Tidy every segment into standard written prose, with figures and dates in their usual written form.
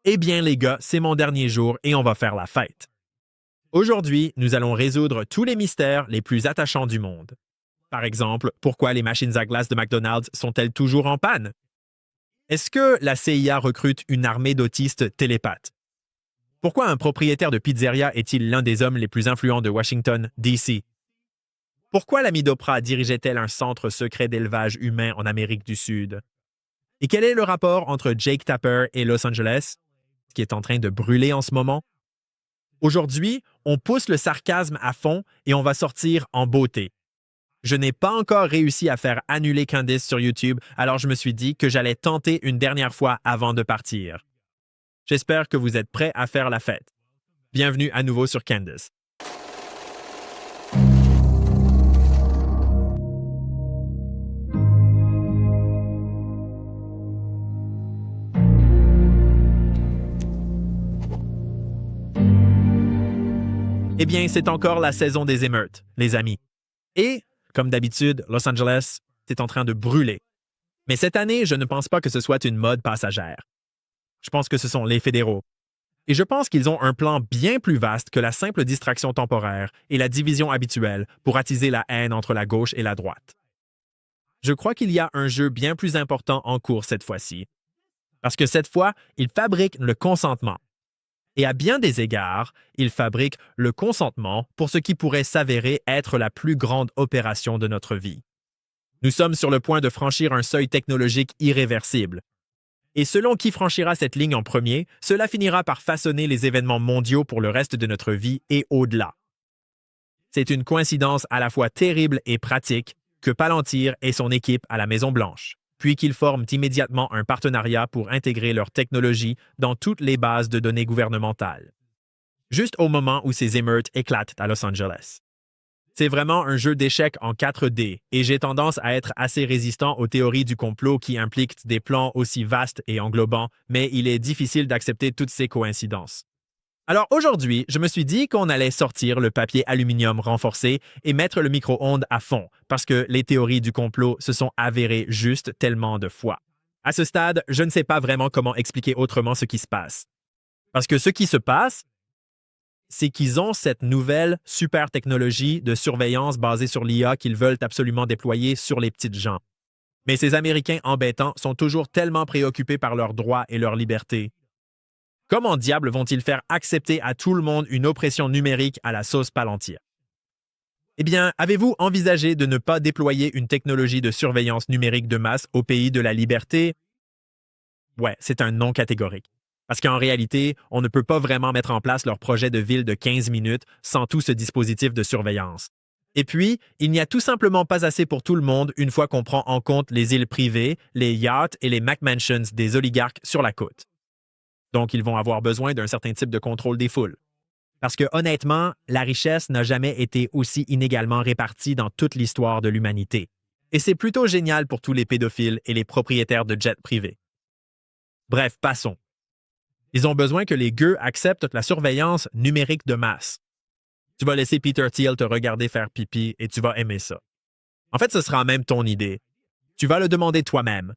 Eh bien les gars, c'est mon dernier jour et on va faire la fête. Aujourd'hui, nous allons résoudre tous les mystères les plus attachants du monde. Par exemple, pourquoi les machines à glace de McDonald's sont-elles toujours en panne? Est-ce que la CIA recrute une armée d'autistes télépathes? Pourquoi un propriétaire de pizzeria est-il l'un des hommes les plus influents de Washington, D.C.? Pourquoi l'ami d'Oprah dirigeait-elle un centre secret d'élevage humain en Amérique du Sud? Et quel est le rapport entre Jake Tapper et Los Angeles, qui est en train de brûler en ce moment? Aujourd'hui, on pousse le sarcasme à fond et on va sortir en beauté. Je n'ai pas encore réussi à faire annuler Candice sur YouTube, alors je me suis dit que j'allais tenter une dernière fois avant de partir. J'espère que vous êtes prêts à faire la fête. Bienvenue à nouveau sur Candice. Eh bien, c'est encore la saison des émeutes, les amis. Et, comme d'habitude, Los Angeles est en train de brûler. Mais cette année, je ne pense pas que ce soit une mode passagère. Je pense que ce sont les fédéraux. Et je pense qu'ils ont un plan bien plus vaste que la simple distraction temporaire et la division habituelle pour attiser la haine entre la gauche et la droite. Je crois qu'il y a un jeu bien plus important en cours cette fois-ci. Parce que cette fois, ils fabriquent le consentement. Et à bien des égards, ils fabriquent le consentement pour ce qui pourrait s'avérer être la plus grande opération de notre vie. Nous sommes sur le point de franchir un seuil technologique irréversible. Et selon qui franchira cette ligne en premier, cela finira par façonner les événements mondiaux pour le reste de notre vie et au-delà. C'est une coïncidence à la fois terrible et pratique que Palantir et son équipe à la Maison-Blanche, puis qu'ils forment immédiatement un partenariat pour intégrer leur technologie dans toutes les bases de données gouvernementales. Juste au moment où ces émeutes éclatent à Los Angeles. C'est vraiment un jeu d'échecs en 4D et j'ai tendance à être assez résistant aux théories du complot qui impliquent des plans aussi vastes et englobants, mais il est difficile d'accepter toutes ces coïncidences. Alors aujourd'hui, je me suis dit qu'on allait sortir le papier aluminium renforcé et mettre le micro-ondes à fond, parce que les théories du complot se sont avérées justes tellement de fois. À ce stade, je ne sais pas vraiment comment expliquer autrement ce qui se passe. Parce que ce qui se passe, c'est qu'ils ont cette nouvelle super technologie de surveillance basée sur l'IA qu'ils veulent absolument déployer sur les petites gens. Mais ces Américains embêtants sont toujours tellement préoccupés par leurs droits et leurs libertés. Comment diable vont-ils faire accepter à tout le monde une oppression numérique à la sauce Palantir? Eh bien, avez-vous envisagé de ne pas déployer une technologie de surveillance numérique de masse au pays de la liberté? Ouais, c'est un non catégorique. Parce qu'en réalité, on ne peut pas vraiment mettre en place leur projet de ville de 15 minutes sans tout ce dispositif de surveillance. Et puis, il n'y a tout simplement pas assez pour tout le monde une fois qu'on prend en compte les îles privées, les yachts et les McMansions des oligarques sur la côte. Donc, ils vont avoir besoin d'un certain type de contrôle des foules. Parce que honnêtement, la richesse n'a jamais été aussi inégalement répartie dans toute l'histoire de l'humanité. Et c'est plutôt génial pour tous les pédophiles et les propriétaires de jets privés. Bref, passons. Ils ont besoin que les gueux acceptent la surveillance numérique de masse. Tu vas laisser Peter Thiel te regarder faire pipi et tu vas aimer ça. En fait, ce sera même ton idée. Tu vas le demander toi-même.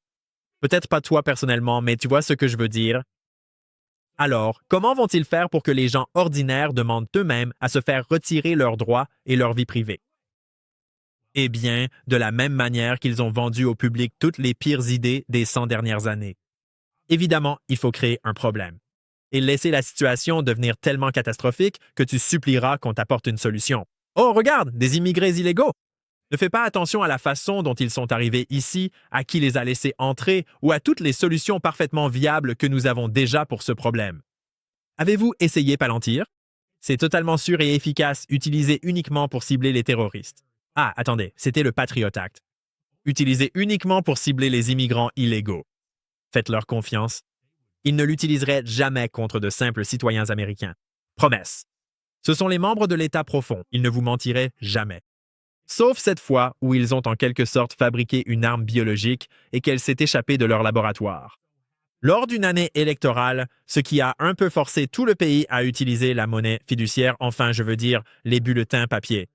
Peut-être pas toi personnellement, mais tu vois ce que je veux dire. Alors, comment vont-ils faire pour que les gens ordinaires demandent eux-mêmes à se faire retirer leurs droits et leur vie privée? Eh bien, de la même manière qu'ils ont vendu au public toutes les pires idées des 100 dernières années. Évidemment, il faut créer un problème. Et laisser la situation devenir tellement catastrophique que tu supplieras qu'on t'apporte une solution. Oh, regarde, des immigrés illégaux! Ne fais pas attention à la façon dont ils sont arrivés ici, à qui les a laissés entrer ou à toutes les solutions parfaitement viables que nous avons déjà pour ce problème. Avez-vous essayé Palantir? C'est totalement sûr et efficace, utilisé uniquement pour cibler les terroristes. Ah, attendez, c'était le Patriot Act. Utilisé uniquement pour cibler les immigrants illégaux. Faites-leur confiance. Ils ne l'utiliseraient jamais contre de simples citoyens américains. Promesse. Ce sont les membres de l'État profond. Ils ne vous mentiraient jamais. Sauf cette fois où ils ont en quelque sorte fabriqué une arme biologique et qu'elle s'est échappée de leur laboratoire. Lors d'une année électorale, ce qui a un peu forcé tout le pays à utiliser la monnaie fiduciaire, enfin je veux dire les bulletins papier.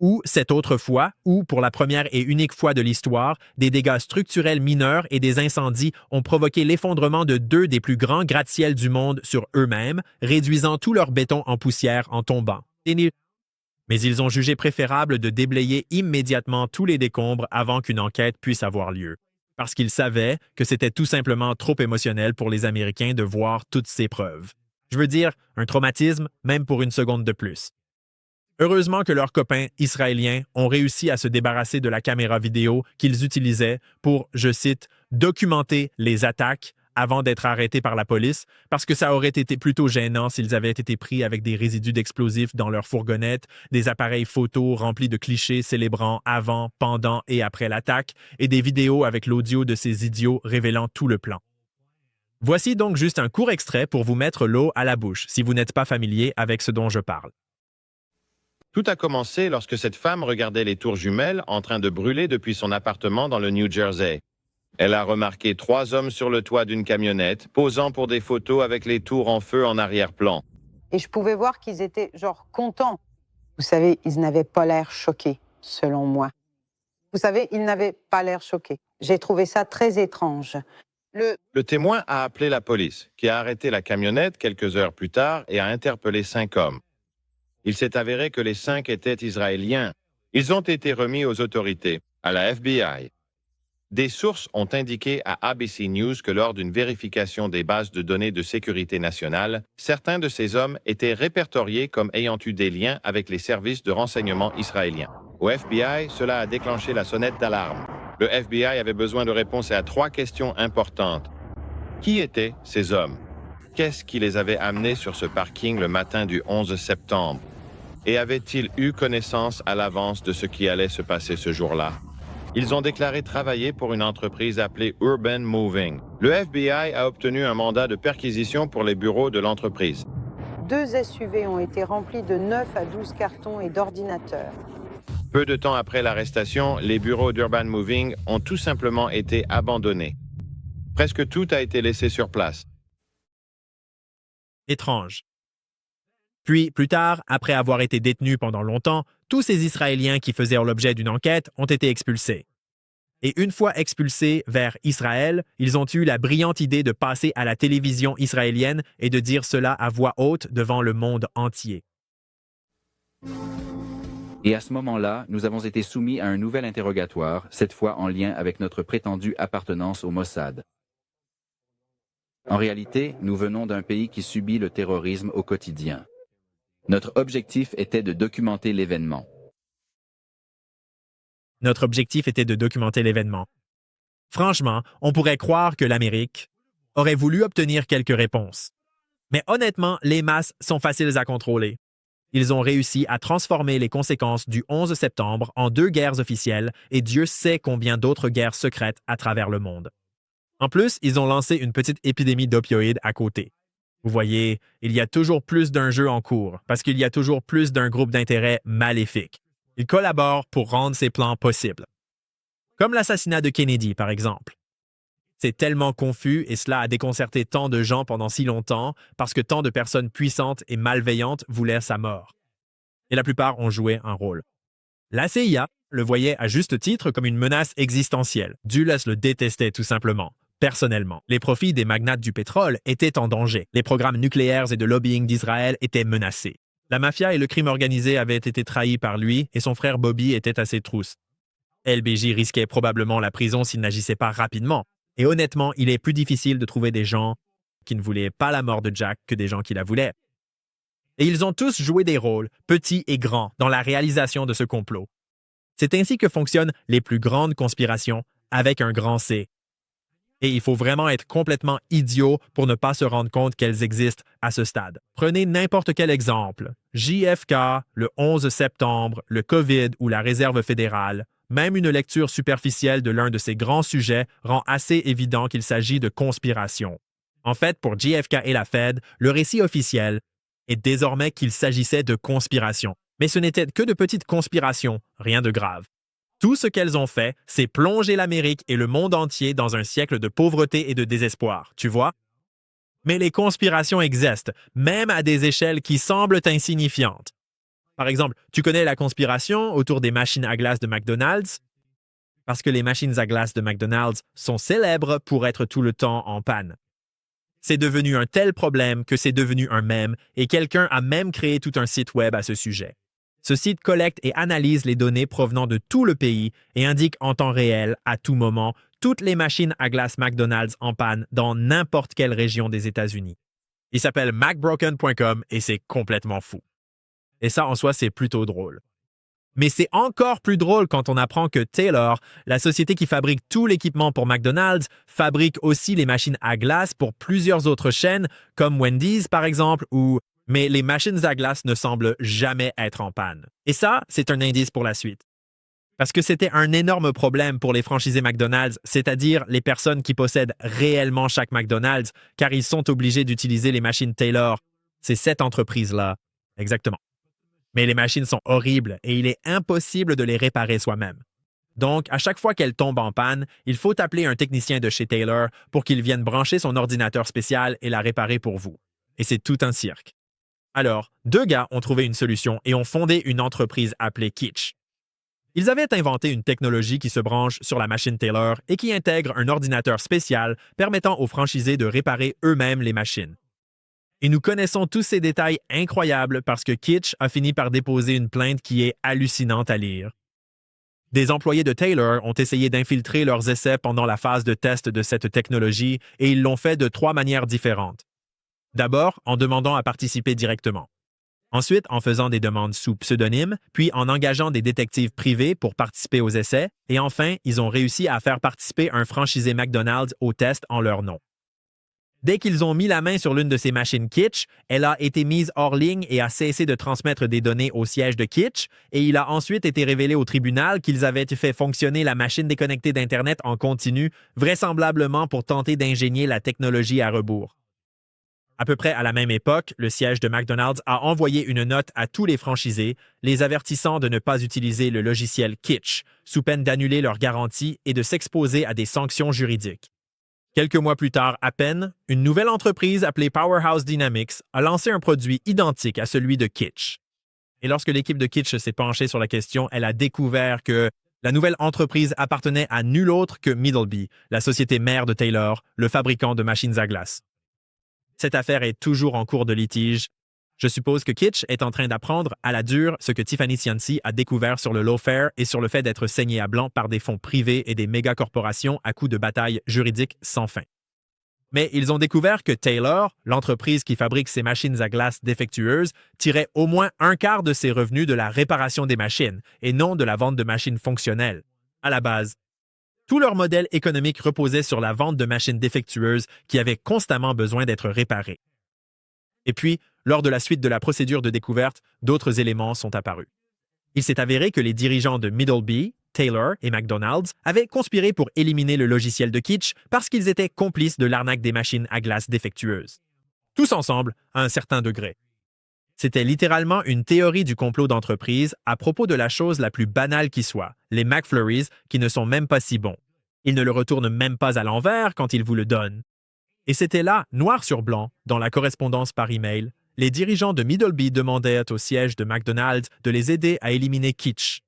ou cette autre fois, où, pour la première et unique fois de l'histoire, des dégâts structurels mineurs et des incendies ont provoqué l'effondrement de deux des plus grands gratte-ciels du monde sur eux-mêmes, réduisant tout leur béton en poussière en tombant. Mais ils ont jugé préférable de déblayer immédiatement tous les décombres avant qu'une enquête puisse avoir lieu, parce qu'ils savaient que c'était tout simplement trop émotionnel pour les Américains de voir toutes ces preuves. Je veux dire, un traumatisme, même pour une seconde de plus. Heureusement que leurs copains israéliens ont réussi à se débarrasser de la caméra vidéo qu'ils utilisaient pour, je cite, documenter les attaques avant d'être arrêtés par la police, parce que ça aurait été plutôt gênant s'ils avaient été pris avec des résidus d'explosifs dans leur fourgonnette, des appareils photos remplis de clichés célébrant avant, pendant et après l'attaque, et des vidéos avec l'audio de ces idiots révélant tout le plan. Voici donc juste un court extrait pour vous mettre l'eau à la bouche, si vous n'êtes pas familier avec ce dont je parle. Tout a commencé lorsque cette femme regardait les tours jumelles en train de brûler depuis son appartement dans le New Jersey. Elle a remarqué 3 hommes sur le toit d'une camionnette, posant pour des photos avec les tours en feu en arrière-plan. Et je pouvais voir qu'ils étaient genre contents. Vous savez, ils n'avaient pas l'air choqués, selon moi. Vous savez, ils n'avaient pas l'air choqués. J'ai trouvé ça très étrange. Le témoin a appelé la police, qui a arrêté la camionnette quelques heures plus tard et a interpellé 5 hommes. Il s'est avéré que les 5 étaient israéliens. Ils ont été remis aux autorités, à la FBI. Des sources ont indiqué à ABC News que lors d'une vérification des bases de données de sécurité nationale, certains de ces hommes étaient répertoriés comme ayant eu des liens avec les services de renseignement israéliens. Au FBI, cela a déclenché la sonnette d'alarme. Le FBI avait besoin de réponses à 3 questions importantes. Qui étaient ces hommes? Qu'est-ce qui les avait amenés sur ce parking le matin du 11 septembre? Et avaient-ils eu connaissance à l'avance de ce qui allait se passer ce jour-là? Ils ont déclaré travailler pour une entreprise appelée Urban Moving. Le FBI a obtenu un mandat de perquisition pour les bureaux de l'entreprise. 2 SUV ont été remplis de 9 à 12 cartons et d'ordinateurs. Peu de temps après l'arrestation, les bureaux d'Urban Moving ont tout simplement été abandonnés. Presque tout a été laissé sur place. Étrange. Puis, plus tard, après avoir été détenus pendant longtemps, tous ces Israéliens qui faisaient l'objet d'une enquête ont été expulsés. Et une fois expulsés vers Israël, ils ont eu la brillante idée de passer à la télévision israélienne et de dire cela à voix haute devant le monde entier. Et à ce moment-là, nous avons été soumis à un nouvel interrogatoire, cette fois en lien avec notre prétendue appartenance au Mossad. En réalité, nous venons d'un pays qui subit le terrorisme au quotidien. Notre objectif était de documenter l'événement. Notre objectif était de documenter l'événement. Franchement, on pourrait croire que l'Amérique aurait voulu obtenir quelques réponses. Mais honnêtement, les masses sont faciles à contrôler. Ils ont réussi à transformer les conséquences du 11 septembre en 2 guerres officielles et Dieu sait combien d'autres guerres secrètes à travers le monde. En plus, ils ont lancé une petite épidémie d'opioïdes à côté. Vous voyez, il y a toujours plus d'un jeu en cours parce qu'il y a toujours plus d'un groupe d'intérêt maléfique. Ils collaborent pour rendre ces plans possibles. Comme l'assassinat de Kennedy, par exemple. C'est tellement confus et cela a déconcerté tant de gens pendant si longtemps parce que tant de personnes puissantes et malveillantes voulaient sa mort. Et la plupart ont joué un rôle. La CIA le voyait à juste titre comme une menace existentielle. Dulles le détestait tout simplement. Personnellement, les profits des magnates du pétrole étaient en danger. Les programmes nucléaires et de lobbying d'Israël étaient menacés. La mafia et le crime organisé avaient été trahis par lui et son frère Bobby était à ses trousses. LBJ risquait probablement la prison s'il n'agissait pas rapidement. Et honnêtement, il est plus difficile de trouver des gens qui ne voulaient pas la mort de Jack que des gens qui la voulaient. Et ils ont tous joué des rôles, petits et grands, dans la réalisation de ce complot. C'est ainsi que fonctionnent les plus grandes conspirations, avec un grand C. Et il faut vraiment être complètement idiot pour ne pas se rendre compte qu'elles existent à ce stade. Prenez n'importe quel exemple. JFK, le 11 septembre, le COVID ou la Réserve fédérale. Même une lecture superficielle de l'un de ces grands sujets rend assez évident qu'il s'agit de conspiration. En fait, pour JFK et la Fed, le récit officiel est désormais qu'il s'agissait de conspiration. Mais ce n'était que de petites conspirations, rien de grave. Tout ce qu'elles ont fait, c'est plonger l'Amérique et le monde entier dans un siècle de pauvreté et de désespoir, tu vois? Mais les conspirations existent, même à des échelles qui semblent insignifiantes. Par exemple, tu connais la conspiration autour des machines à glace de McDonald's? Parce que les machines à glace de McDonald's sont célèbres pour être tout le temps en panne. C'est devenu un tel problème que c'est devenu un mème et quelqu'un a même créé tout un site web à ce sujet. Ce site collecte et analyse les données provenant de tout le pays et indique en temps réel, à tout moment, toutes les machines à glace McDonald's en panne dans n'importe quelle région des États-Unis. Il s'appelle macbroken.com et c'est complètement fou. Et ça, en soi, c'est plutôt drôle. Mais c'est encore plus drôle quand on apprend que Taylor, la société qui fabrique tout l'équipement pour McDonald's, fabrique aussi les machines à glace pour plusieurs autres chaînes, comme Wendy's par exemple, mais les machines à glace ne semblent jamais être en panne. Et ça, c'est un indice pour la suite. Parce que c'était un énorme problème pour les franchisés McDonald's, c'est-à-dire les personnes qui possèdent réellement chaque McDonald's, car ils sont obligés d'utiliser les machines Taylor. C'est cette entreprise-là. Exactement. Mais les machines sont horribles et il est impossible de les réparer soi-même. Donc, à chaque fois qu'elles tombent en panne, il faut appeler un technicien de chez Taylor pour qu'il vienne brancher son ordinateur spécial et la réparer pour vous. Et c'est tout un cirque. Alors, deux gars ont trouvé une solution et ont fondé une entreprise appelée Kitsch. Ils avaient inventé une technologie qui se branche sur la machine Taylor et qui intègre un ordinateur spécial permettant aux franchisés de réparer eux-mêmes les machines. Et nous connaissons tous ces détails incroyables parce que Kitsch a fini par déposer une plainte qui est hallucinante à lire. Des employés de Taylor ont essayé d'infiltrer leurs essais pendant la phase de test de cette technologie et ils l'ont fait de 3 manières différentes. D'abord, en demandant à participer directement. Ensuite, en faisant des demandes sous pseudonyme, puis en engageant des détectives privés pour participer aux essais, et enfin, ils ont réussi à faire participer un franchisé McDonald's au test en leur nom. Dès qu'ils ont mis la main sur l'une de ces machines Kitsch, elle a été mise hors ligne et a cessé de transmettre des données au siège de Kitsch, et il a ensuite été révélé au tribunal qu'ils avaient fait fonctionner la machine déconnectée d'Internet en continu, vraisemblablement pour tenter d'ingénier la technologie à rebours. À peu près à la même époque, le siège de McDonald's a envoyé une note à tous les franchisés, les avertissant de ne pas utiliser le logiciel Kitsch, sous peine d'annuler leur garantie et de s'exposer à des sanctions juridiques. Quelques mois plus tard à peine, une nouvelle entreprise appelée Powerhouse Dynamics a lancé un produit identique à celui de Kitsch. Et lorsque l'équipe de Kitsch s'est penchée sur la question, elle a découvert que la nouvelle entreprise appartenait à nul autre que Middleby, la société mère de Taylor, le fabricant de machines à glace. Cette affaire est toujours en cours de litige. Je suppose que Kitsch est en train d'apprendre à la dure ce que Tiffany Cianci a découvert sur le lawfare et sur le fait d'être saigné à blanc par des fonds privés et des méga-corporations à coups de batailles juridiques sans fin. Mais ils ont découvert que Taylor, l'entreprise qui fabrique ces machines à glace défectueuses, tirait au moins un quart de ses revenus de la réparation des machines et non de la vente de machines fonctionnelles. À la base, tout leur modèle économique reposait sur la vente de machines défectueuses qui avaient constamment besoin d'être réparées. Et puis, lors de la suite de la procédure de découverte, d'autres éléments sont apparus. Il s'est avéré que les dirigeants de Middleby, Taylor et McDonald's avaient conspiré pour éliminer le logiciel de Kitsch parce qu'ils étaient complices de l'arnaque des machines à glace défectueuses. Tous ensemble, à un certain degré. C'était littéralement une théorie du complot d'entreprise à propos de la chose la plus banale qui soit, les McFlurries qui ne sont même pas si bons. Ils ne le retournent même pas à l'envers quand ils vous le donnent. Et c'était là, noir sur blanc, dans la correspondance par email, les dirigeants de Middleby demandaient au siège de McDonald's de les aider à éliminer Kitsch.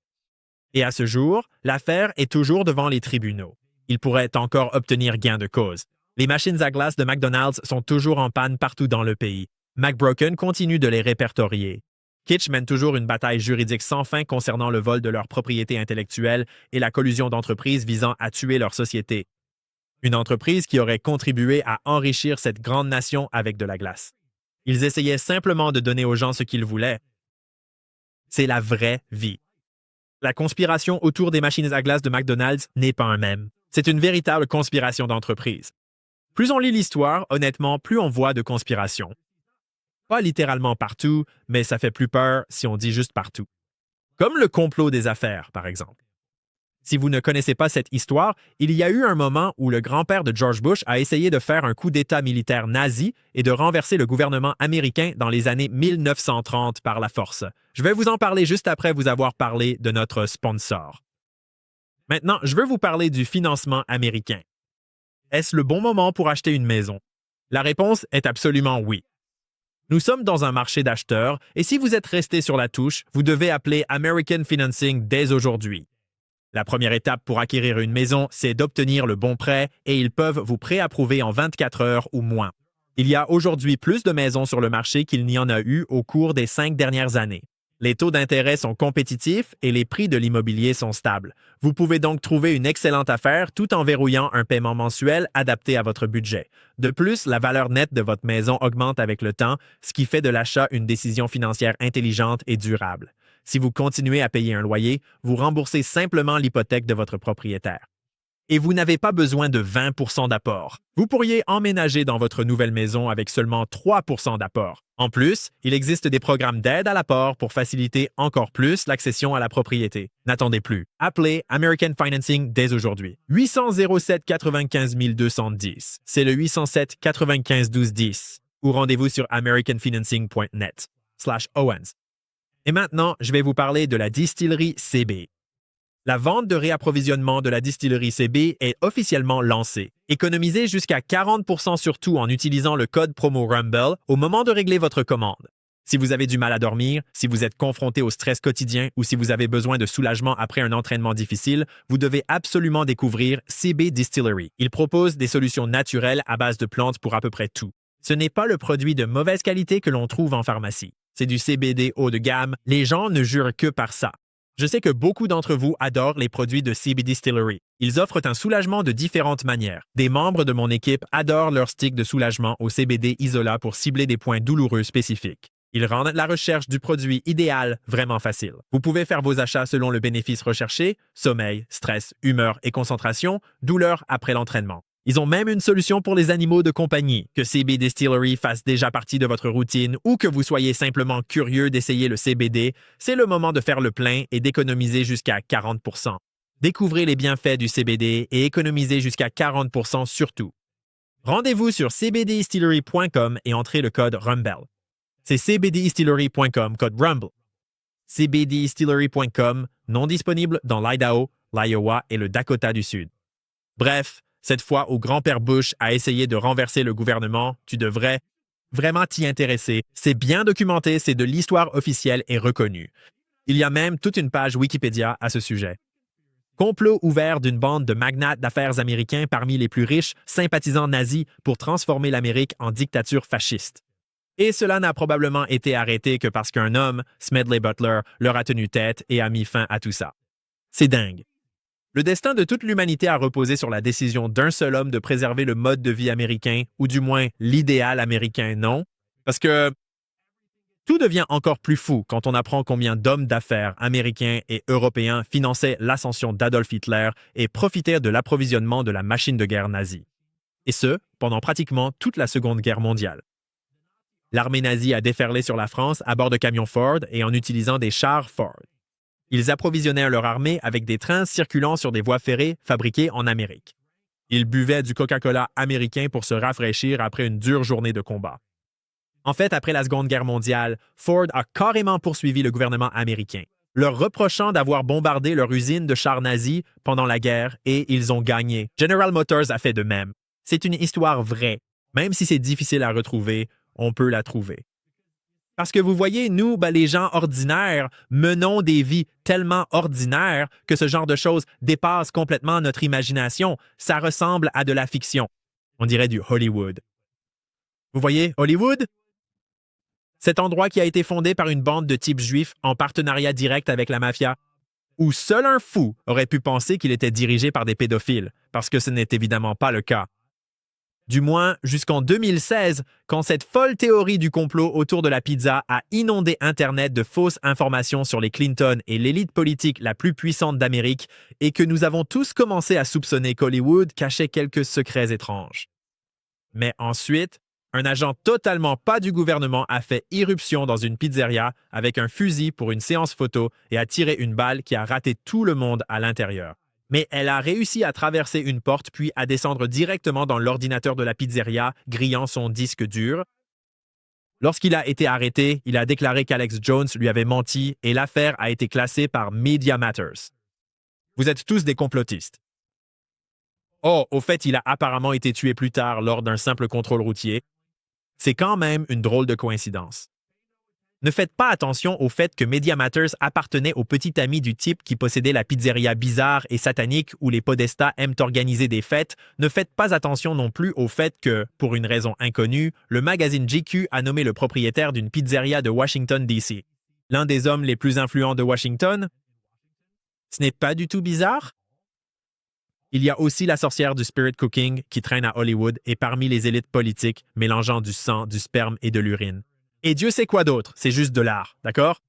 Et à ce jour, l'affaire est toujours devant les tribunaux. Ils pourraient encore obtenir gain de cause. Les machines à glace de McDonald's sont toujours en panne partout dans le pays. McBroken continue de les répertorier. Kitsch mène toujours une bataille juridique sans fin concernant le vol de leur propriété intellectuelle et la collusion d'entreprises visant à tuer leur société. Une entreprise qui aurait contribué à enrichir cette grande nation avec de la glace. Ils essayaient simplement de donner aux gens ce qu'ils voulaient. C'est la vraie vie. La conspiration autour des machines à glace de McDonald's n'est pas un mème. C'est une véritable conspiration d'entreprise. Plus on lit l'histoire, honnêtement, plus on voit de conspiration. Pas littéralement partout, mais ça fait plus peur si on dit juste partout. Comme le complot des affaires, par exemple. Si vous ne connaissez pas cette histoire, il y a eu un moment où le grand-père de George Bush a essayé de faire un coup d'État militaire nazi et de renverser le gouvernement américain dans les années 1930 par la force. Je vais vous en parler juste après vous avoir parlé de notre sponsor. Maintenant, je veux vous parler du financement américain. Est-ce le bon moment pour acheter une maison? La réponse est absolument oui. Nous sommes dans un marché d'acheteurs et si vous êtes resté sur la touche, vous devez appeler American Financing dès aujourd'hui. La première étape pour acquérir une maison, c'est d'obtenir le bon prêt et ils peuvent vous préapprouver en 24 heures ou moins. Il y a aujourd'hui plus de maisons sur le marché qu'il n'y en a eu au cours des 5 dernières années. Les taux d'intérêt sont compétitifs et les prix de l'immobilier sont stables. Vous pouvez donc trouver une excellente affaire tout en verrouillant un paiement mensuel adapté à votre budget. De plus, la valeur nette de votre maison augmente avec le temps, ce qui fait de l'achat une décision financière intelligente et durable. Si vous continuez à payer un loyer, vous remboursez simplement l'hypothèque de votre propriétaire. Et vous n'avez pas besoin de 20 d'apport. Vous pourriez emménager dans votre nouvelle maison avec seulement 3 d'apport. En plus, il existe des programmes d'aide à l'apport pour faciliter encore plus l'accession à la propriété. N'attendez plus. Appelez American Financing dès aujourd'hui. 800-07 95 210. C'est le 807 95 12 10. Ou rendez-vous sur americanfinancing.net/Owens. Et maintenant, je vais vous parler de la distillerie CB. La vente de réapprovisionnement de la distillerie CB est officiellement lancée. Économisez jusqu'à 40% sur tout en utilisant le code promo Rumble au moment de régler votre commande. Si vous avez du mal à dormir, si vous êtes confronté au stress quotidien ou si vous avez besoin de soulagement après un entraînement difficile, vous devez absolument découvrir CB Distillery. Il propose des solutions naturelles à base de plantes pour à peu près tout. Ce n'est pas le produit de mauvaise qualité que l'on trouve en pharmacie. C'est du CBD haut de gamme. Les gens ne jurent que par ça. Je sais que beaucoup d'entre vous adorent les produits de CB Distillery. Ils offrent un soulagement de différentes manières. Des membres de mon équipe adorent leur stick de soulagement au CBD Isola pour cibler des points douloureux spécifiques. Ils rendent la recherche du produit idéal vraiment facile. Vous pouvez faire vos achats selon le bénéfice recherché, sommeil, stress, humeur et concentration, douleur après l'entraînement. Ils ont même une solution pour les animaux de compagnie. Que CB Distillery fasse déjà partie de votre routine ou que vous soyez simplement curieux d'essayer le CBD, c'est le moment de faire le plein et d'économiser jusqu'à 40%. Découvrez les bienfaits du CBD et économisez jusqu'à 40% surtout. Rendez-vous sur cbdistillery.com et entrez le code Rumble. C'est cbdistillery.com, code Rumble. cbdistillery.com, non disponible dans l'Idaho, l'Iowa et le Dakota du Sud. Bref, cette fois où grand-père Bush a essayé de renverser le gouvernement, tu devrais vraiment t'y intéresser. C'est bien documenté, c'est de l'histoire officielle et reconnue. Il y a même toute une page Wikipédia à ce sujet. Complot ouvert d'une bande de magnates d'affaires américains parmi les plus riches, sympathisants nazis pour transformer l'Amérique en dictature fasciste. Et cela n'a probablement été arrêté que parce qu'un homme, Smedley Butler, leur a tenu tête et a mis fin à tout ça. C'est dingue. Le destin de toute l'humanité a reposé sur la décision d'un seul homme de préserver le mode de vie américain, ou du moins l'idéal américain, non? Parce que tout devient encore plus fou quand on apprend combien d'hommes d'affaires américains et européens finançaient l'ascension d'Adolf Hitler et profitèrent de l'approvisionnement de la machine de guerre nazie. Et ce, pendant pratiquement toute la Seconde Guerre mondiale. L'armée nazie a déferlé sur la France à bord de camions Ford et en utilisant des chars Ford. Ils approvisionnèrent leur armée avec des trains circulant sur des voies ferrées fabriquées en Amérique. Ils buvaient du Coca-Cola américain pour se rafraîchir après une dure journée de combat. En fait, après la Seconde Guerre mondiale, Ford a carrément poursuivi le gouvernement américain, leur reprochant d'avoir bombardé leur usine de chars nazis pendant la guerre et ils ont gagné. General Motors a fait de même. C'est une histoire vraie. Même si c'est difficile à retrouver, on peut la trouver. Parce que vous voyez, nous, les gens ordinaires, menons des vies tellement ordinaires que ce genre de choses dépasse complètement notre imagination. Ça ressemble à de la fiction. On dirait du Hollywood. Vous voyez, Hollywood? Cet endroit qui a été fondé par une bande de types juifs en partenariat direct avec la mafia, où seul un fou aurait pu penser qu'il était dirigé par des pédophiles, parce que ce n'est évidemment pas le cas. Du moins jusqu'en 2016, quand cette folle théorie du complot autour de la pizza a inondé Internet de fausses informations sur les Clinton et l'élite politique la plus puissante d'Amérique et que nous avons tous commencé à soupçonner qu'Hollywood cachait quelques secrets étranges. Mais ensuite, un agent totalement pas du gouvernement a fait irruption dans une pizzeria avec un fusil pour une séance photo et a tiré une balle qui a raté tout le monde à l'intérieur. Mais elle a réussi à traverser une porte puis à descendre directement dans l'ordinateur de la pizzeria, grillant son disque dur. Lorsqu'il a été arrêté, il a déclaré qu'Alex Jones lui avait menti et l'affaire a été classée par Media Matters. Vous êtes tous des complotistes. Oh, au fait, il a apparemment été tué plus tard lors d'un simple contrôle routier. C'est quand même une drôle de coïncidence. Ne faites pas attention au fait que Media Matters appartenait au petit ami du type qui possédait la pizzeria bizarre et satanique où les podestas aiment organiser des fêtes. Ne faites pas attention non plus au fait que, pour une raison inconnue, le magazine GQ a nommé le propriétaire d'une pizzeria de Washington, D.C. L'un des hommes les plus influents de Washington? Ce n'est pas du tout bizarre? Il y a aussi la sorcière du spirit cooking qui traîne à Hollywood et parmi les élites politiques mélangeant du sang, du sperme et de l'urine. Et Dieu sait quoi d'autre, c'est juste de l'art, d'accord?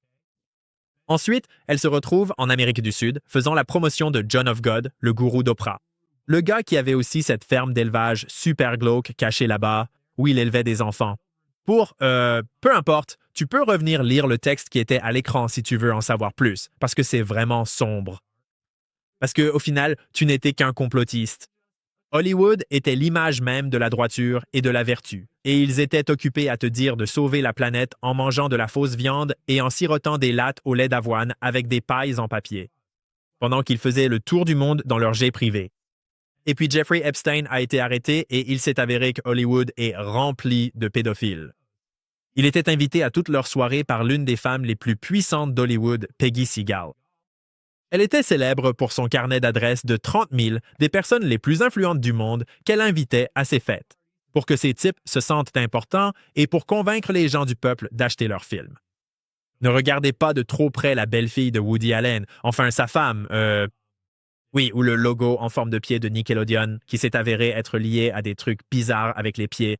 Ensuite, elle se retrouve en Amérique du Sud, faisant la promotion de John of God, le gourou d'Oprah. Le gars qui avait aussi cette ferme d'élevage super glauque cachée là-bas, où il élevait des enfants. Peu importe, tu peux revenir lire le texte qui était à l'écran si tu veux en savoir plus, parce que c'est vraiment sombre. Parce qu'au final, tu n'étais qu'un complotiste. Hollywood était l'image même de la droiture et de la vertu, et ils étaient occupés à te dire de sauver la planète en mangeant de la fausse viande et en sirotant des lattes au lait d'avoine avec des pailles en papier, pendant qu'ils faisaient le tour du monde dans leur jet privé. Et puis Jeffrey Epstein a été arrêté et il s'est avéré que Hollywood est rempli de pédophiles. Il était invité à toutes leurs soirées par l'une des femmes les plus puissantes d'Hollywood, Peggy Segal. Elle était célèbre pour son carnet d'adresses de 30 000 des personnes les plus influentes du monde qu'elle invitait à ses fêtes, pour que ces types se sentent importants et pour convaincre les gens du peuple d'acheter leurs films. Ne regardez pas de trop près la belle-fille de Woody Allen, enfin sa femme, ou le logo en forme de pied de Nickelodeon qui s'est avéré être lié à des trucs bizarres avec les pieds.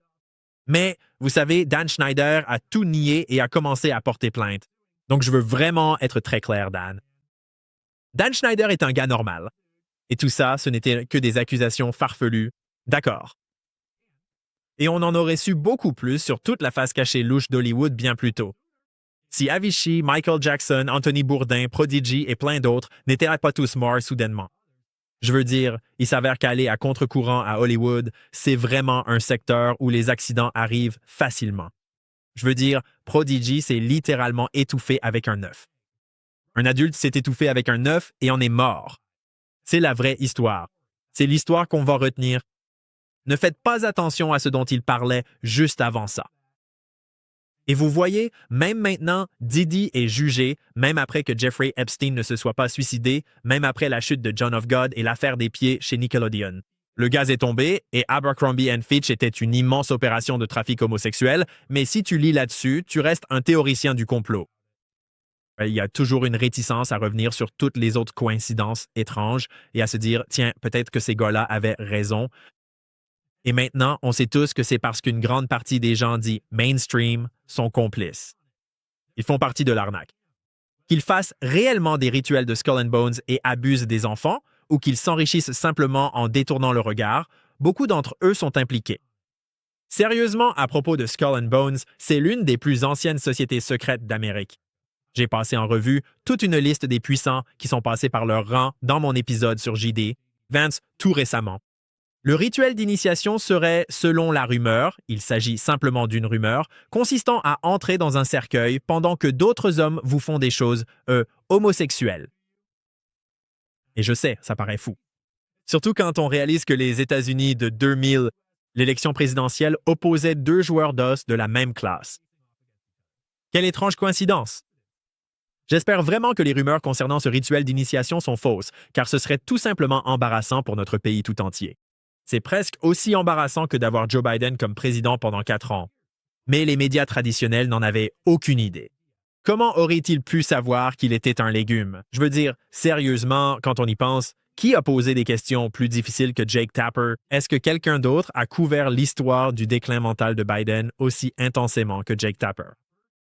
Mais, vous savez, Dan Schneider a tout nié et a commencé à porter plainte. Donc je veux vraiment être très clair, Dan. Dan Schneider est un gars normal. Et tout ça, ce n'était que des accusations farfelues. D'accord. Et on en aurait su beaucoup plus sur toute la face cachée louche d'Hollywood bien plus tôt. Si Avicii, Michael Jackson, Anthony Bourdain, Prodigy et plein d'autres n'étaient pas tous morts soudainement. Je veux dire, il s'avère qu'aller à contre-courant à Hollywood, c'est vraiment un secteur où les accidents arrivent facilement. Je veux dire, Prodigy s'est littéralement étouffé avec un œuf. Un adulte s'est étouffé avec un œuf et en est mort. C'est la vraie histoire. C'est l'histoire qu'on va retenir. Ne faites pas attention à ce dont il parlait juste avant ça. Et vous voyez, même maintenant, Diddy est jugé, même après que Jeffrey Epstein ne se soit pas suicidé, même après la chute de John of God et l'affaire des pieds chez Nickelodeon. Le gaz est tombé et Abercrombie & Fitch était une immense opération de trafic homosexuel, mais si tu lis là-dessus, tu restes un théoricien du complot. Il y a toujours une réticence à revenir sur toutes les autres coïncidences étranges et à se dire, tiens, peut-être que ces gars-là avaient raison. Et maintenant, on sait tous que c'est parce qu'une grande partie des gens dits mainstream sont complices. Ils font partie de l'arnaque. Qu'ils fassent réellement des rituels de Skull and Bones et abusent des enfants, ou qu'ils s'enrichissent simplement en détournant le regard, beaucoup d'entre eux sont impliqués. Sérieusement, à propos de Skull and Bones, c'est l'une des plus anciennes sociétés secrètes d'Amérique. J'ai passé en revue toute une liste des puissants qui sont passés par leur rang dans mon épisode sur JD, Vance, tout récemment. Le rituel d'initiation serait, selon la rumeur, il s'agit simplement d'une rumeur, consistant à entrer dans un cercueil pendant que d'autres hommes vous font des choses, homosexuelles. Et je sais, ça paraît fou. Surtout quand on réalise que les États-Unis de 2000, l'élection présidentielle opposait 2 joueurs d'os de la même classe. Quelle étrange coïncidence! J'espère vraiment que les rumeurs concernant ce rituel d'initiation sont fausses, car ce serait tout simplement embarrassant pour notre pays tout entier. C'est presque aussi embarrassant que d'avoir Joe Biden comme président pendant 4 ans. Mais les médias traditionnels n'en avaient aucune idée. Comment auraient-ils pu savoir qu'il était un légume? Je veux dire, sérieusement, quand on y pense, qui a posé des questions plus difficiles que Jake Tapper? Est-ce que quelqu'un d'autre a couvert l'histoire du déclin mental de Biden aussi intensément que Jake Tapper?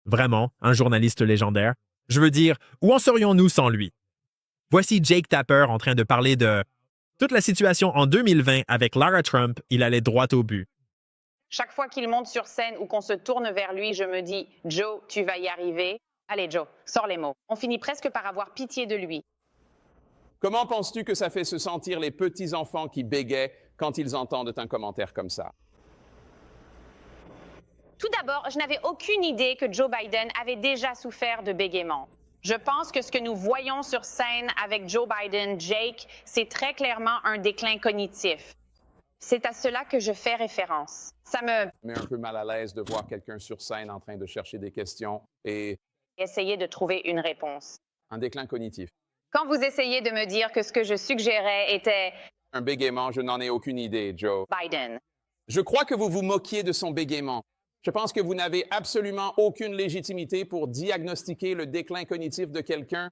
Vraiment, un journaliste légendaire? Je veux dire, où en serions-nous sans lui? Voici Jake Tapper en train de parler de toute la situation en 2020 avec Lara Trump, il allait droit au but. Chaque fois qu'il monte sur scène ou qu'on se tourne vers lui, je me dis « Joe, tu vas y arriver. Allez Joe, sors les mots. » On finit presque par avoir pitié de lui. Comment penses-tu que ça fait se sentir les petits-enfants qui bégayent quand ils entendent un commentaire comme ça? Tout d'abord, je n'avais aucune idée que Joe Biden avait déjà souffert de bégaiement. Je pense que ce que nous voyons sur scène avec Joe Biden, Jake, c'est très clairement un déclin cognitif. C'est à cela que je fais référence. Ça me Mais un peu mal à l'aise de voir quelqu'un sur scène en train de chercher des questions et essayer de trouver une réponse. un déclin cognitif. Quand vous essayez de me dire que ce que je suggérais était Un bégaiement, je n'en ai aucune idée, Joe. Biden, Je crois que vous vous moquiez de son bégaiement. Je pense que vous n'avez absolument aucune légitimité pour diagnostiquer le déclin cognitif de quelqu'un.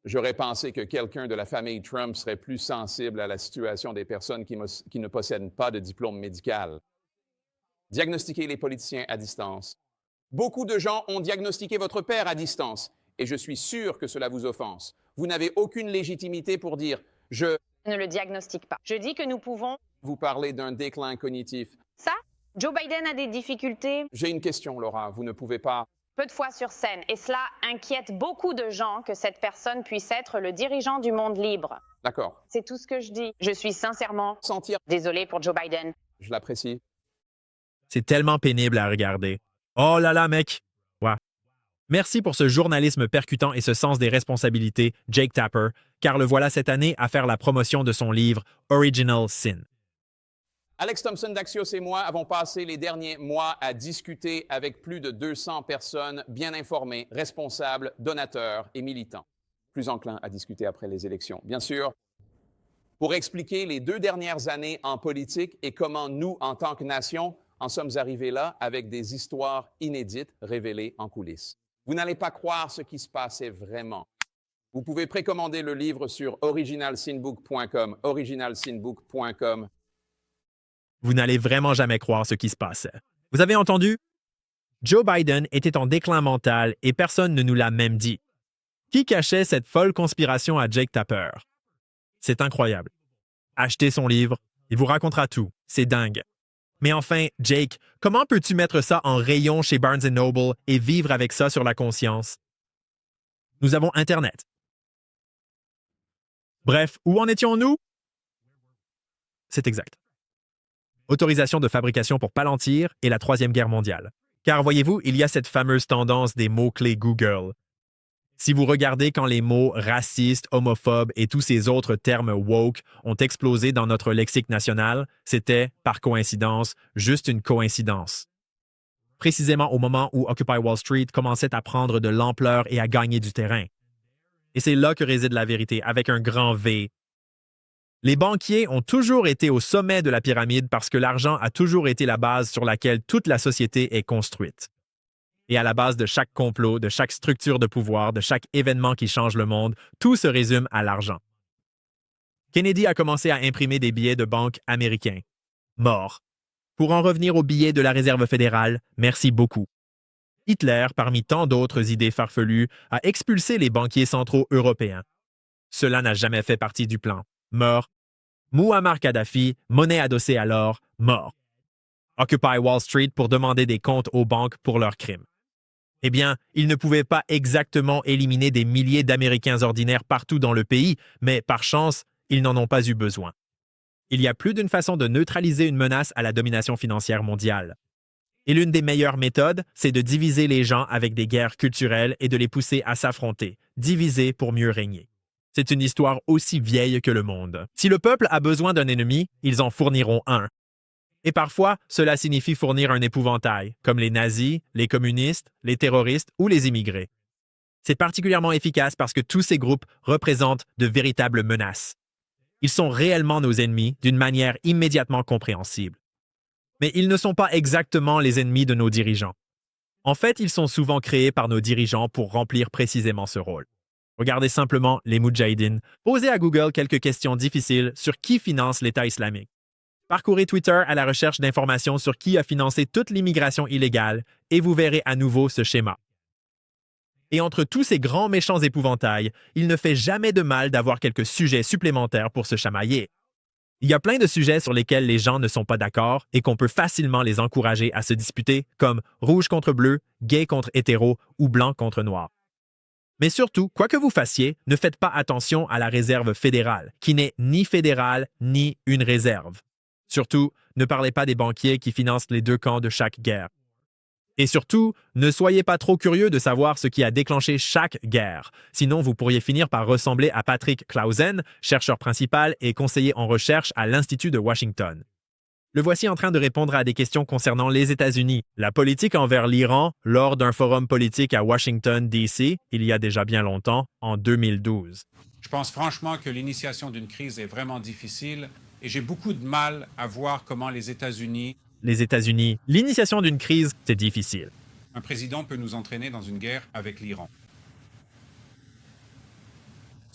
J'aurais pensé que quelqu'un de la famille Trump serait plus sensible à la situation des personnes qui ne possèdent pas de diplôme médical. Diagnostiquer les politiciens à distance. Beaucoup de gens ont diagnostiqué votre père à distance, et je suis sûr que cela vous offense. Vous n'avez aucune légitimité pour dire « je ne le diagnostique pas. Je dis que nous pouvons. vous parler d'un déclin cognitif ». Ça, Joe Biden a des difficultés J'ai une question, Laura. Vous ne pouvez pas... peu de fois sur scène, et cela inquiète beaucoup de gens que cette personne puisse être le dirigeant du monde libre. D'accord. C'est tout ce que je dis. Je suis sincèrement Sentir, désolée pour Joe Biden. je l'apprécie. C'est tellement pénible à regarder. Oh là là, mec! Ouais. Merci pour ce journalisme percutant et ce sens des responsabilités, Jake Tapper, car le voilà cette année à faire la promotion de son livre Original Sin. Alex Thompson d'Axios et moi avons passé les derniers mois à discuter avec plus de 200 personnes bien informées, responsables, donateurs et militants. Plus enclins à discuter après les élections, bien sûr, pour expliquer les 2 dernières années en politique et comment nous, en tant que nation, en sommes arrivés là avec des histoires inédites révélées en coulisses. Vous n'allez pas croire ce qui se passait vraiment. Vous pouvez précommander le livre sur originalsinbook.com, originalsinbook.com. Vous n'allez vraiment jamais croire ce qui se passait. Vous avez entendu? Joe Biden était en déclin mental et personne ne nous l'a même dit. Qui cachait cette folle conspiration à Jake Tapper? C'est incroyable. Achetez son livre, il vous racontera tout. C'est dingue. Mais enfin, Jake, comment peux-tu mettre ça en rayon chez Barnes & Noble et vivre avec ça sur la conscience? Nous avons Internet. Bref, où en étions-nous? C'est exact. Autorisation de fabrication pour Palantir et la Troisième Guerre mondiale. Car voyez-vous, il y a cette fameuse tendance des mots-clés Google. Si vous regardez quand les mots racistes, homophobes et tous ces autres termes woke ont explosé dans notre lexique national, c'était, par coïncidence, juste une coïncidence. Précisément au moment où Occupy Wall Street commençait à prendre de l'ampleur et à gagner du terrain. Et c'est là que réside la vérité, avec un grand V. Les banquiers ont toujours été au sommet de la pyramide parce que l'argent a toujours été la base sur laquelle toute la société est construite. Et à la base de chaque complot, de chaque structure de pouvoir, de chaque événement qui change le monde, tout se résume à l'argent. Kennedy a commencé à imprimer des billets de banque américains. Mort. Pour en revenir aux billets de la Réserve fédérale, merci beaucoup. Hitler, parmi tant d'autres idées farfelues, a expulsé les banquiers centraux européens. Cela n'a jamais fait partie du plan. Mort. Mouammar Kadhafi, monnaie adossée à l'or, mort. Occupy Wall Street pour demander des comptes aux banques pour leurs crimes. Eh bien, ils ne pouvaient pas exactement éliminer des milliers d'Américains ordinaires partout dans le pays, mais par chance, ils n'en ont pas eu besoin. Il y a plus d'une façon de neutraliser une menace à la domination financière mondiale. Et l'une des meilleures méthodes, c'est de diviser les gens avec des guerres culturelles et de les pousser à s'affronter, diviser pour mieux régner. C'est une histoire aussi vieille que le monde. Si le peuple a besoin d'un ennemi, ils en fourniront un. Et parfois, cela signifie fournir un épouvantail, comme les nazis, les communistes, les terroristes ou les immigrés. C'est particulièrement efficace parce que tous ces groupes représentent de véritables menaces. Ils sont réellement nos ennemis d'une manière immédiatement compréhensible. Mais ils ne sont pas exactement les ennemis de nos dirigeants. En fait, ils sont souvent créés par nos dirigeants pour remplir précisément ce rôle. Regardez simplement les Moudjahidines. Posez à Google quelques questions difficiles sur qui finance l'État islamique. Parcourez Twitter à la recherche d'informations sur qui a financé toute l'immigration illégale et vous verrez à nouveau ce schéma. Et entre tous ces grands méchants épouvantails, il ne fait jamais de mal d'avoir quelques sujets supplémentaires pour se chamailler. Il y a plein de sujets sur lesquels les gens ne sont pas d'accord et qu'on peut facilement les encourager à se disputer, comme rouge contre bleu, gay contre hétéro ou blanc contre noir. Mais surtout, quoi que vous fassiez, ne faites pas attention à la réserve fédérale, qui n'est ni fédérale ni une réserve. Surtout, ne parlez pas des banquiers qui financent les deux camps de chaque guerre. Et surtout, ne soyez pas trop curieux de savoir ce qui a déclenché chaque guerre. Sinon, vous pourriez finir par ressembler à Patrick Clausen, chercheur principal et conseiller en recherche à l'Institut de Washington. Le voici en train de répondre à des questions concernant les États-Unis, la politique envers l'Iran lors d'un forum politique à Washington, D.C., il y a déjà bien longtemps, en 2012. Je pense franchement que l'initiation d'une crise est vraiment difficile et j'ai beaucoup de mal à voir comment les États-Unis, l'initiation d'une crise, c'est difficile. un président peut nous entraîner dans une guerre avec l'Iran.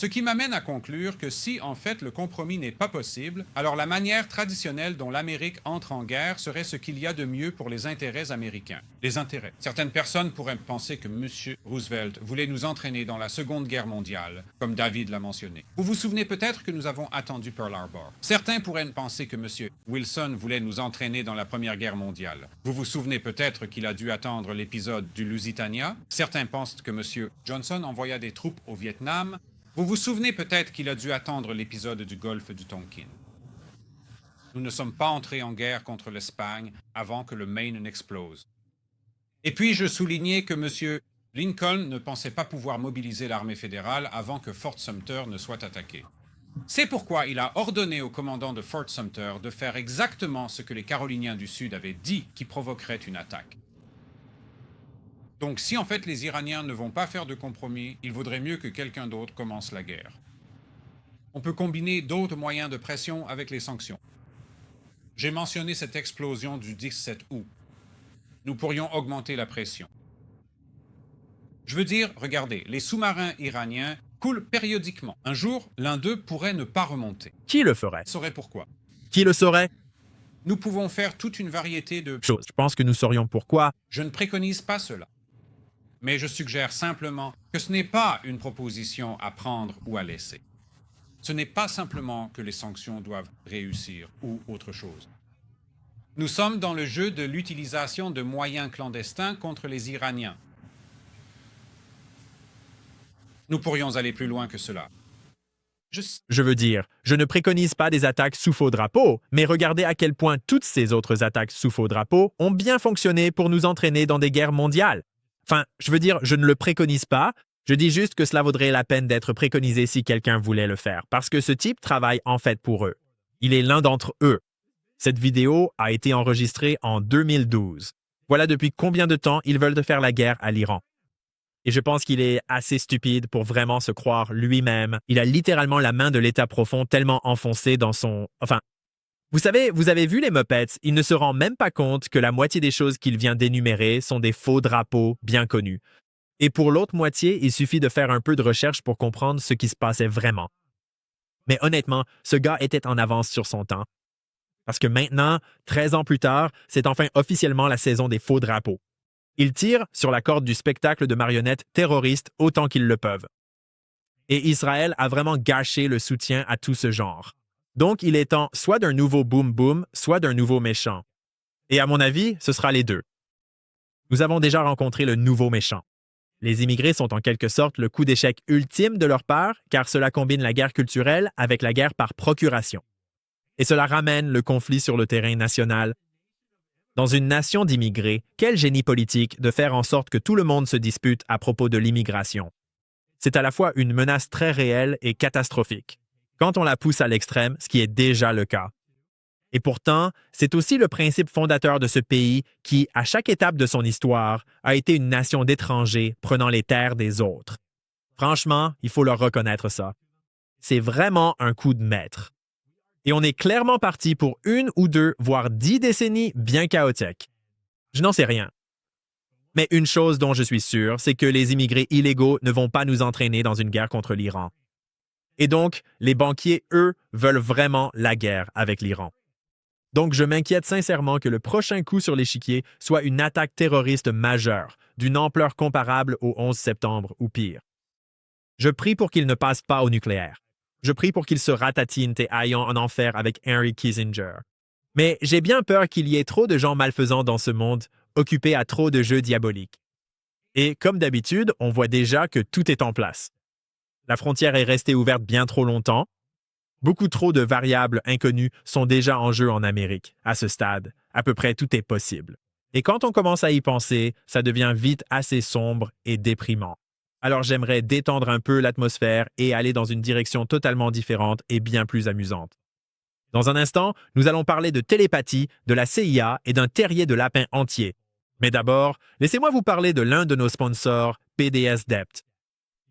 Ce qui m'amène à conclure que si, en fait, le compromis n'est pas possible, alors la manière traditionnelle dont l'Amérique entre en guerre serait ce qu'il y a de mieux pour les intérêts américains. Les intérêts. Certaines personnes pourraient penser que M. Roosevelt voulait nous entraîner dans la Seconde Guerre mondiale, comme David l'a mentionné. Vous vous souvenez peut-être que nous avons attendu Pearl Harbor. Certains pourraient penser que M. Wilson voulait nous entraîner dans la Première Guerre mondiale. Vous vous souvenez peut-être qu'il a dû attendre l'épisode du Lusitania. Certains pensent que M. Johnson envoya des troupes au Vietnam. Vous vous souvenez peut-être qu'il a dû attendre l'épisode du golfe du Tonkin. Nous ne sommes pas entrés en guerre contre l'Espagne avant que le Maine n'explose. Et puis je soulignais que M. Lincoln ne pensait pas pouvoir mobiliser l'armée fédérale avant que Fort Sumter ne soit attaqué. C'est pourquoi il a ordonné au commandant de Fort Sumter de faire exactement ce que les Caroliniens du Sud avaient dit qui provoquerait une attaque. Donc si en fait les Iraniens ne vont pas faire de compromis, il vaudrait mieux que quelqu'un d'autre commence la guerre. On peut combiner d'autres moyens de pression avec les sanctions. J'ai mentionné cette explosion du 17 août. Nous pourrions augmenter la pression. Je veux dire, regardez, les sous-marins iraniens coulent périodiquement. Un jour, l'un d'eux pourrait ne pas remonter. Qui le ferait? Saurait pourquoi. Qui le saurait? Nous pouvons faire toute une variété de Chose. Je pense que nous saurions pourquoi. Je ne préconise pas cela. Mais je suggère simplement que ce n'est pas une proposition à prendre ou à laisser. Ce n'est pas simplement que les sanctions doivent réussir ou autre chose. Nous sommes dans le jeu de l'utilisation de moyens clandestins contre les Iraniens. Nous pourrions aller plus loin que cela. Je veux dire, je ne préconise pas des attaques sous faux drapeau, mais regardez à quel point toutes ces autres attaques sous faux drapeau ont bien fonctionné pour nous entraîner dans des guerres mondiales. Enfin, je veux dire, je ne le préconise pas, je dis juste que cela vaudrait la peine d'être préconisé si quelqu'un voulait le faire, parce que ce type travaille en fait pour eux. Il est l'un d'entre eux. Cette vidéo a été enregistrée en 2012. Voilà depuis combien de temps ils veulent faire la guerre à l'Iran. Et je pense qu'il est assez stupide pour vraiment se croire lui-même. Il a littéralement la main de l'État profond tellement enfoncée dans son... Enfin, vous savez, vous avez vu les Muppets, il ne se rend même pas compte que la moitié des choses qu'il vient d'énumérer sont des faux drapeaux bien connus. Et pour l'autre moitié, il suffit de faire un peu de recherche pour comprendre ce qui se passait vraiment. Mais honnêtement, ce gars était en avance sur son temps. Parce que maintenant, 13 ans plus tard, c'est enfin officiellement la saison des faux drapeaux. Ils tirent sur la corde du spectacle de marionnettes terroristes autant qu'ils le peuvent. Et Israël a vraiment gâché le soutien à tout ce genre. Donc, il est temps soit d'un nouveau boom-boom, soit d'un nouveau méchant. Et à mon avis, ce sera les deux. Nous avons déjà rencontré le nouveau méchant. Les immigrés sont en quelque sorte le coup d'échec ultime de leur part, car cela combine la guerre culturelle avec la guerre par procuration. Et cela ramène le conflit sur le terrain national. Dans une nation d'immigrés, quel génie politique de faire en sorte que tout le monde se dispute à propos de l'immigration. C'est à la fois une menace très réelle et catastrophique, quand on la pousse à l'extrême, ce qui est déjà le cas. Et pourtant, c'est aussi le principe fondateur de ce pays qui, à chaque étape de son histoire, a été une nation d'étrangers prenant les terres des autres. Franchement, il faut leur reconnaître ça. C'est vraiment un coup de maître. Et on est clairement parti pour 1 ou 2, voire 10 décennies bien chaotiques. Je n'en sais rien. Mais une chose dont je suis sûr, c'est que les immigrés illégaux ne vont pas nous entraîner dans une guerre contre l'Iran. Et donc, les banquiers, eux, veulent vraiment la guerre avec l'Iran. Donc, je m'inquiète sincèrement que le prochain coup sur l'échiquier soit une attaque terroriste majeure, d'une ampleur comparable au 11 septembre ou pire. Je prie pour qu'il ne passe pas au nucléaire. Je prie pour qu'il se ratatine et aille en enfer avec Henry Kissinger. Mais j'ai bien peur qu'il y ait trop de gens malfaisants dans ce monde, occupés à trop de jeux diaboliques. Et comme d'habitude, on voit déjà que tout est en place. La frontière est restée ouverte bien trop longtemps. Beaucoup trop de variables inconnues sont déjà en jeu en Amérique. À ce stade, à peu près tout est possible. Et quand on commence à y penser, ça devient vite assez sombre et déprimant. Alors j'aimerais détendre un peu l'atmosphère et aller dans une direction totalement différente et bien plus amusante. Dans un instant, nous allons parler de télépathie, de la CIA et d'un terrier de lapin entier. Mais d'abord, laissez-moi vous parler de l'un de nos sponsors, PDS Debt.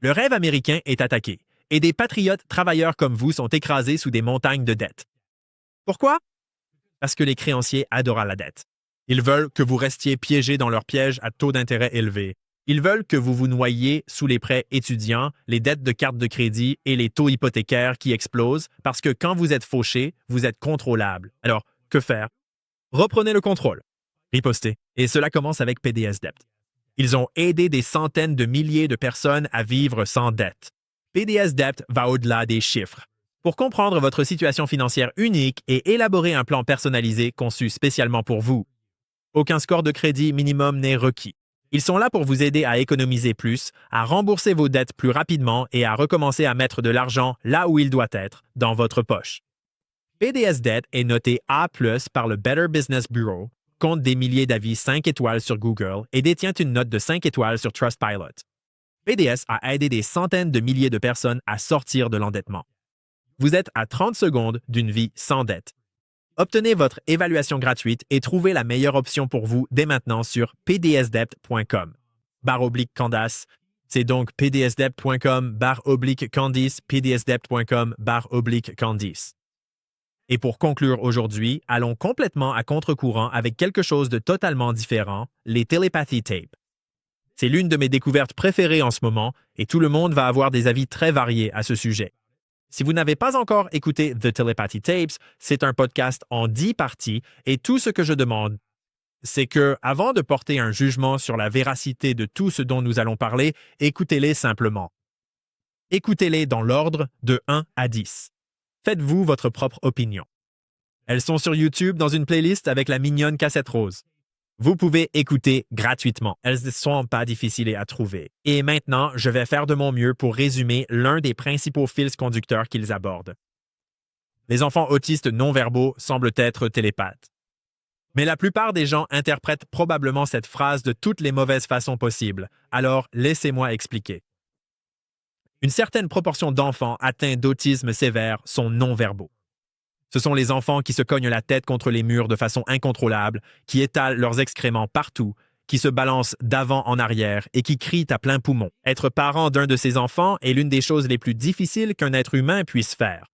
Le rêve américain est attaqué et des patriotes travailleurs comme vous sont écrasés sous des montagnes de dettes. Pourquoi? Parce que les créanciers adorent la dette. Ils veulent que vous restiez piégés dans leur piège à taux d'intérêt élevés. Ils veulent que vous vous noyiez sous les prêts étudiants, les dettes de carte de crédit et les taux hypothécaires qui explosent parce que quand vous êtes fauché, vous êtes contrôlable. Alors, que faire? Reprenez le contrôle. Ripostez. Et cela commence avec PDS Debt. Ils ont aidé des centaines de milliers de personnes à vivre sans dette. PDS Debt va au-delà des chiffres. Pour comprendre votre situation financière unique et élaborer un plan personnalisé conçu spécialement pour vous. Aucun score de crédit minimum n'est requis. Ils sont là pour vous aider à économiser plus, à rembourser vos dettes plus rapidement et à recommencer à mettre de l'argent là où il doit être, dans votre poche. PDS Debt est noté A+ par le Better Business Bureau, compte des milliers d'avis 5 étoiles sur Google et détient une note de 5 étoiles sur Trustpilot. PDS a aidé des centaines de milliers de personnes à sortir de l'endettement. Vous êtes à 30 secondes d'une vie sans dette. Obtenez votre évaluation gratuite et trouvez la meilleure option pour vous dès maintenant sur pdsdebt.com. /Candace. C'est donc pdsdebt.com /Candice, pdsdebt.com /Candice. Et pour conclure aujourd'hui, allons complètement à contre-courant avec quelque chose de totalement différent, les Telepathy Tapes. C'est l'une de mes découvertes préférées en ce moment et tout le monde va avoir des avis très variés à ce sujet. Si vous n'avez pas encore écouté The Telepathy Tapes, c'est un podcast en 10 parties et tout ce que je demande, c'est que, avant de porter un jugement sur la véracité de tout ce dont nous allons parler, écoutez-les simplement. Écoutez-les dans l'ordre de 1 à 10. Faites-vous votre propre opinion. Elles sont sur YouTube dans une playlist avec la mignonne cassette rose. Vous pouvez écouter gratuitement. Elles ne sont pas difficiles à trouver. Et maintenant, je vais faire de mon mieux pour résumer l'un des principaux fils conducteurs qu'ils abordent. Les enfants autistes non-verbaux semblent être télépathes. Mais la plupart des gens interprètent probablement cette phrase de toutes les mauvaises façons possibles. Alors, laissez-moi expliquer. Une certaine proportion d'enfants atteints d'autisme sévère sont non-verbaux. Ce sont les enfants qui se cognent la tête contre les murs de façon incontrôlable, qui étalent leurs excréments partout, qui se balancent d'avant en arrière et qui crient à plein poumon. Être parent d'un de ces enfants est l'une des choses les plus difficiles qu'un être humain puisse faire.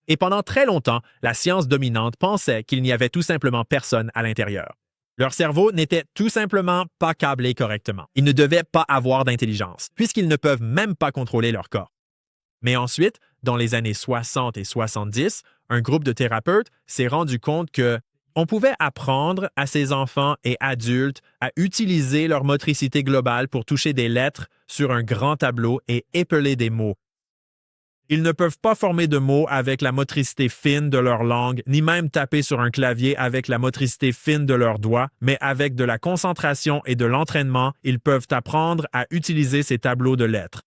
Et pendant très longtemps, la science dominante pensait qu'il n'y avait tout simplement personne à l'intérieur. Leur cerveau n'était tout simplement pas câblé correctement. Ils ne devaient pas avoir d'intelligence, puisqu'ils ne peuvent même pas contrôler leur corps. Mais ensuite, dans les années 60 et 70, un groupe de thérapeutes s'est rendu compte que on pouvait apprendre à ces enfants et adultes à utiliser leur motricité globale pour toucher des lettres sur un grand tableau et épeler des mots. Ils ne peuvent pas former de mots avec la motricité fine de leur langue, ni même taper sur un clavier avec la motricité fine de leurs doigts, mais avec de la concentration et de l'entraînement, ils peuvent apprendre à utiliser ces tableaux de lettres.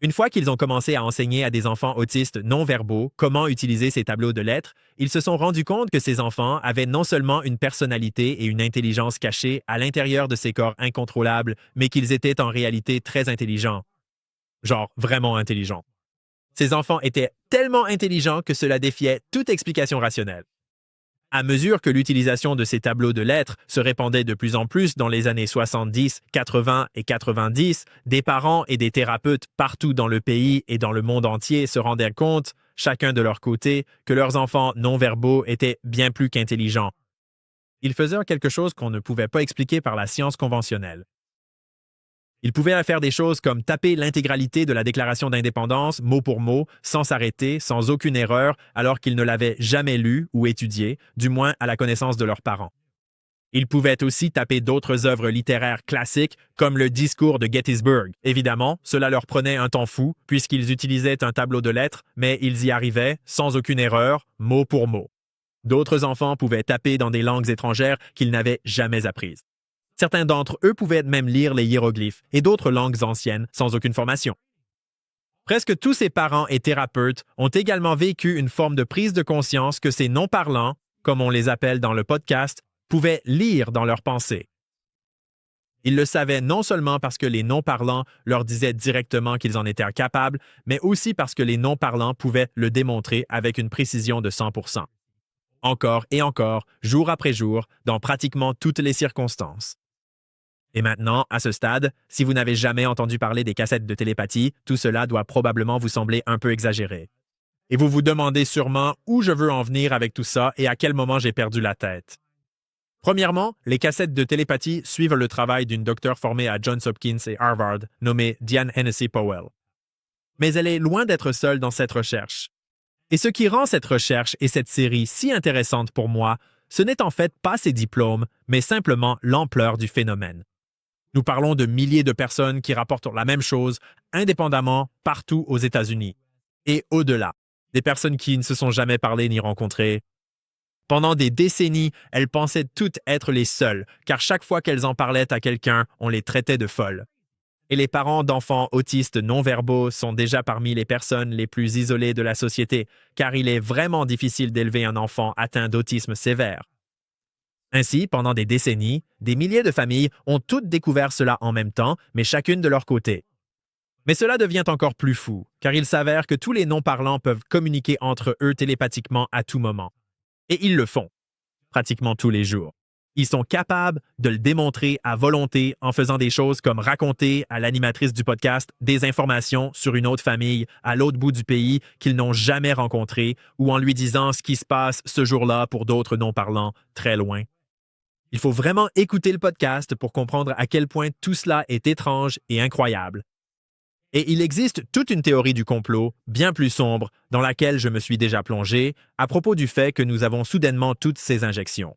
Une fois qu'ils ont commencé à enseigner à des enfants autistes non-verbaux comment utiliser ces tableaux de lettres, ils se sont rendus compte que ces enfants avaient non seulement une personnalité et une intelligence cachées à l'intérieur de ces corps incontrôlables, mais qu'ils étaient en réalité très intelligents. Genre vraiment intelligents. Ces enfants étaient tellement intelligents que cela défiait toute explication rationnelle. À mesure que l'utilisation de ces tableaux de lettres se répandait de plus en plus dans les années 70, 80 et 90, des parents et des thérapeutes partout dans le pays et dans le monde entier se rendaient compte, chacun de leur côté, que leurs enfants non-verbaux étaient bien plus qu'intelligents. Ils faisaient quelque chose qu'on ne pouvait pas expliquer par la science conventionnelle. Ils pouvaient faire des choses comme taper l'intégralité de la Déclaration d'indépendance mot pour mot, sans s'arrêter, sans aucune erreur, alors qu'ils ne l'avaient jamais lu ou étudié, du moins à la connaissance de leurs parents. Ils pouvaient aussi taper d'autres œuvres littéraires classiques, comme le Discours de Gettysburg. Évidemment, cela leur prenait un temps fou, puisqu'ils utilisaient un tableau de lettres, mais ils y arrivaient, sans aucune erreur, mot pour mot. D'autres enfants pouvaient taper dans des langues étrangères qu'ils n'avaient jamais apprises. Certains d'entre eux pouvaient même lire les hiéroglyphes et d'autres langues anciennes sans aucune formation. Presque tous ces parents et thérapeutes ont également vécu une forme de prise de conscience que ces non-parlants, comme on les appelle dans le podcast, pouvaient lire dans leurs pensées. Ils le savaient non seulement parce que les non-parlants leur disaient directement qu'ils en étaient incapables, mais aussi parce que les non-parlants pouvaient le démontrer avec une précision de 100%. Encore et encore, jour après jour, dans pratiquement toutes les circonstances. Et maintenant, à ce stade, si vous n'avez jamais entendu parler des cassettes de télépathie, tout cela doit probablement vous sembler un peu exagéré. Et vous vous demandez sûrement où je veux en venir avec tout ça et à quel moment j'ai perdu la tête. Premièrement, les cassettes de télépathie suivent le travail d'une docteure formée à Johns Hopkins et Harvard, nommée Diane Hennessy Powell. Mais elle est loin d'être seule dans cette recherche. Et ce qui rend cette recherche et cette série si intéressante pour moi, ce n'est en fait pas ses diplômes, mais simplement l'ampleur du phénomène. Nous parlons de milliers de personnes qui rapportent la même chose, indépendamment, partout aux États-Unis. Et au-delà, des personnes qui ne se sont jamais parlé ni rencontrées. Pendant des décennies, elles pensaient toutes être les seules, car chaque fois qu'elles en parlaient à quelqu'un, on les traitait de folles. Et les parents d'enfants autistes non-verbaux sont déjà parmi les personnes les plus isolées de la société, car il est vraiment difficile d'élever un enfant atteint d'autisme sévère. Ainsi, pendant des décennies, des milliers de familles ont toutes découvert cela en même temps, mais chacune de leur côté. Mais cela devient encore plus fou, car il s'avère que tous les non-parlants peuvent communiquer entre eux télépathiquement à tout moment. Et ils le font, pratiquement tous les jours. Ils sont capables de le démontrer à volonté en faisant des choses comme raconter à l'animatrice du podcast des informations sur une autre famille à l'autre bout du pays qu'ils n'ont jamais rencontrée ou en lui disant ce qui se passe ce jour-là pour d'autres non-parlants très loin. Il faut vraiment écouter le podcast pour comprendre à quel point tout cela est étrange et incroyable. Et il existe toute une théorie du complot, bien plus sombre, dans laquelle je me suis déjà plongé, à propos du fait que nous avons soudainement toutes ces injections.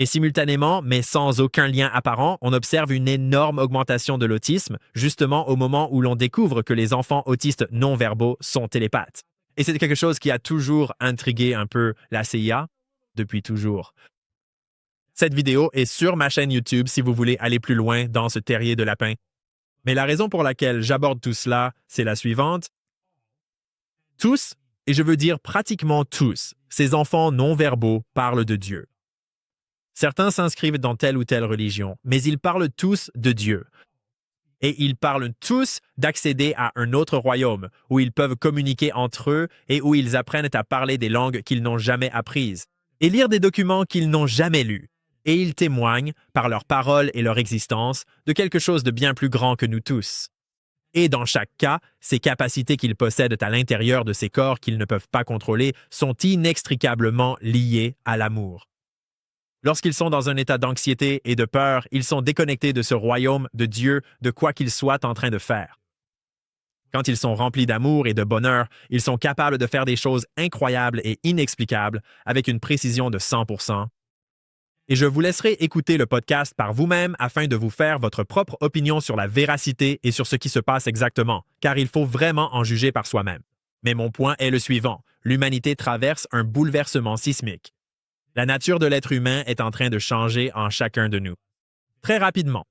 Et simultanément, mais sans aucun lien apparent, on observe une énorme augmentation de l'autisme, justement au moment où l'on découvre que les enfants autistes non-verbaux sont télépathes. Et c'est quelque chose qui a toujours intrigué un peu la CIA, depuis toujours. Cette vidéo est sur ma chaîne YouTube si vous voulez aller plus loin dans ce terrier de lapin. Mais la raison pour laquelle j'aborde tout cela, c'est la suivante. Tous, et je veux dire pratiquement tous, ces enfants non-verbaux parlent de Dieu. Certains s'inscrivent dans telle ou telle religion, mais ils parlent tous de Dieu. Et ils parlent tous d'accéder à un autre royaume, où ils peuvent communiquer entre eux et où ils apprennent à parler des langues qu'ils n'ont jamais apprises, et lire des documents qu'ils n'ont jamais lus. Et ils témoignent, par leurs paroles et leur existence, de quelque chose de bien plus grand que nous tous. Et dans chaque cas, ces capacités qu'ils possèdent à l'intérieur de ces corps qu'ils ne peuvent pas contrôler sont inextricablement liées à l'amour. Lorsqu'ils sont dans un état d'anxiété et de peur, ils sont déconnectés de ce royaume de Dieu, de quoi qu'ils soient en train de faire. Quand ils sont remplis d'amour et de bonheur, ils sont capables de faire des choses incroyables et inexplicables avec une précision de 100%. Et je vous laisserai écouter le podcast par vous-même afin de vous faire votre propre opinion sur la véracité et sur ce qui se passe exactement, car il faut vraiment en juger par soi-même. Mais mon point est le suivant, l'humanité traverse un bouleversement sismique. La nature de l'être humain est en train de changer en chacun de nous. Très rapidement.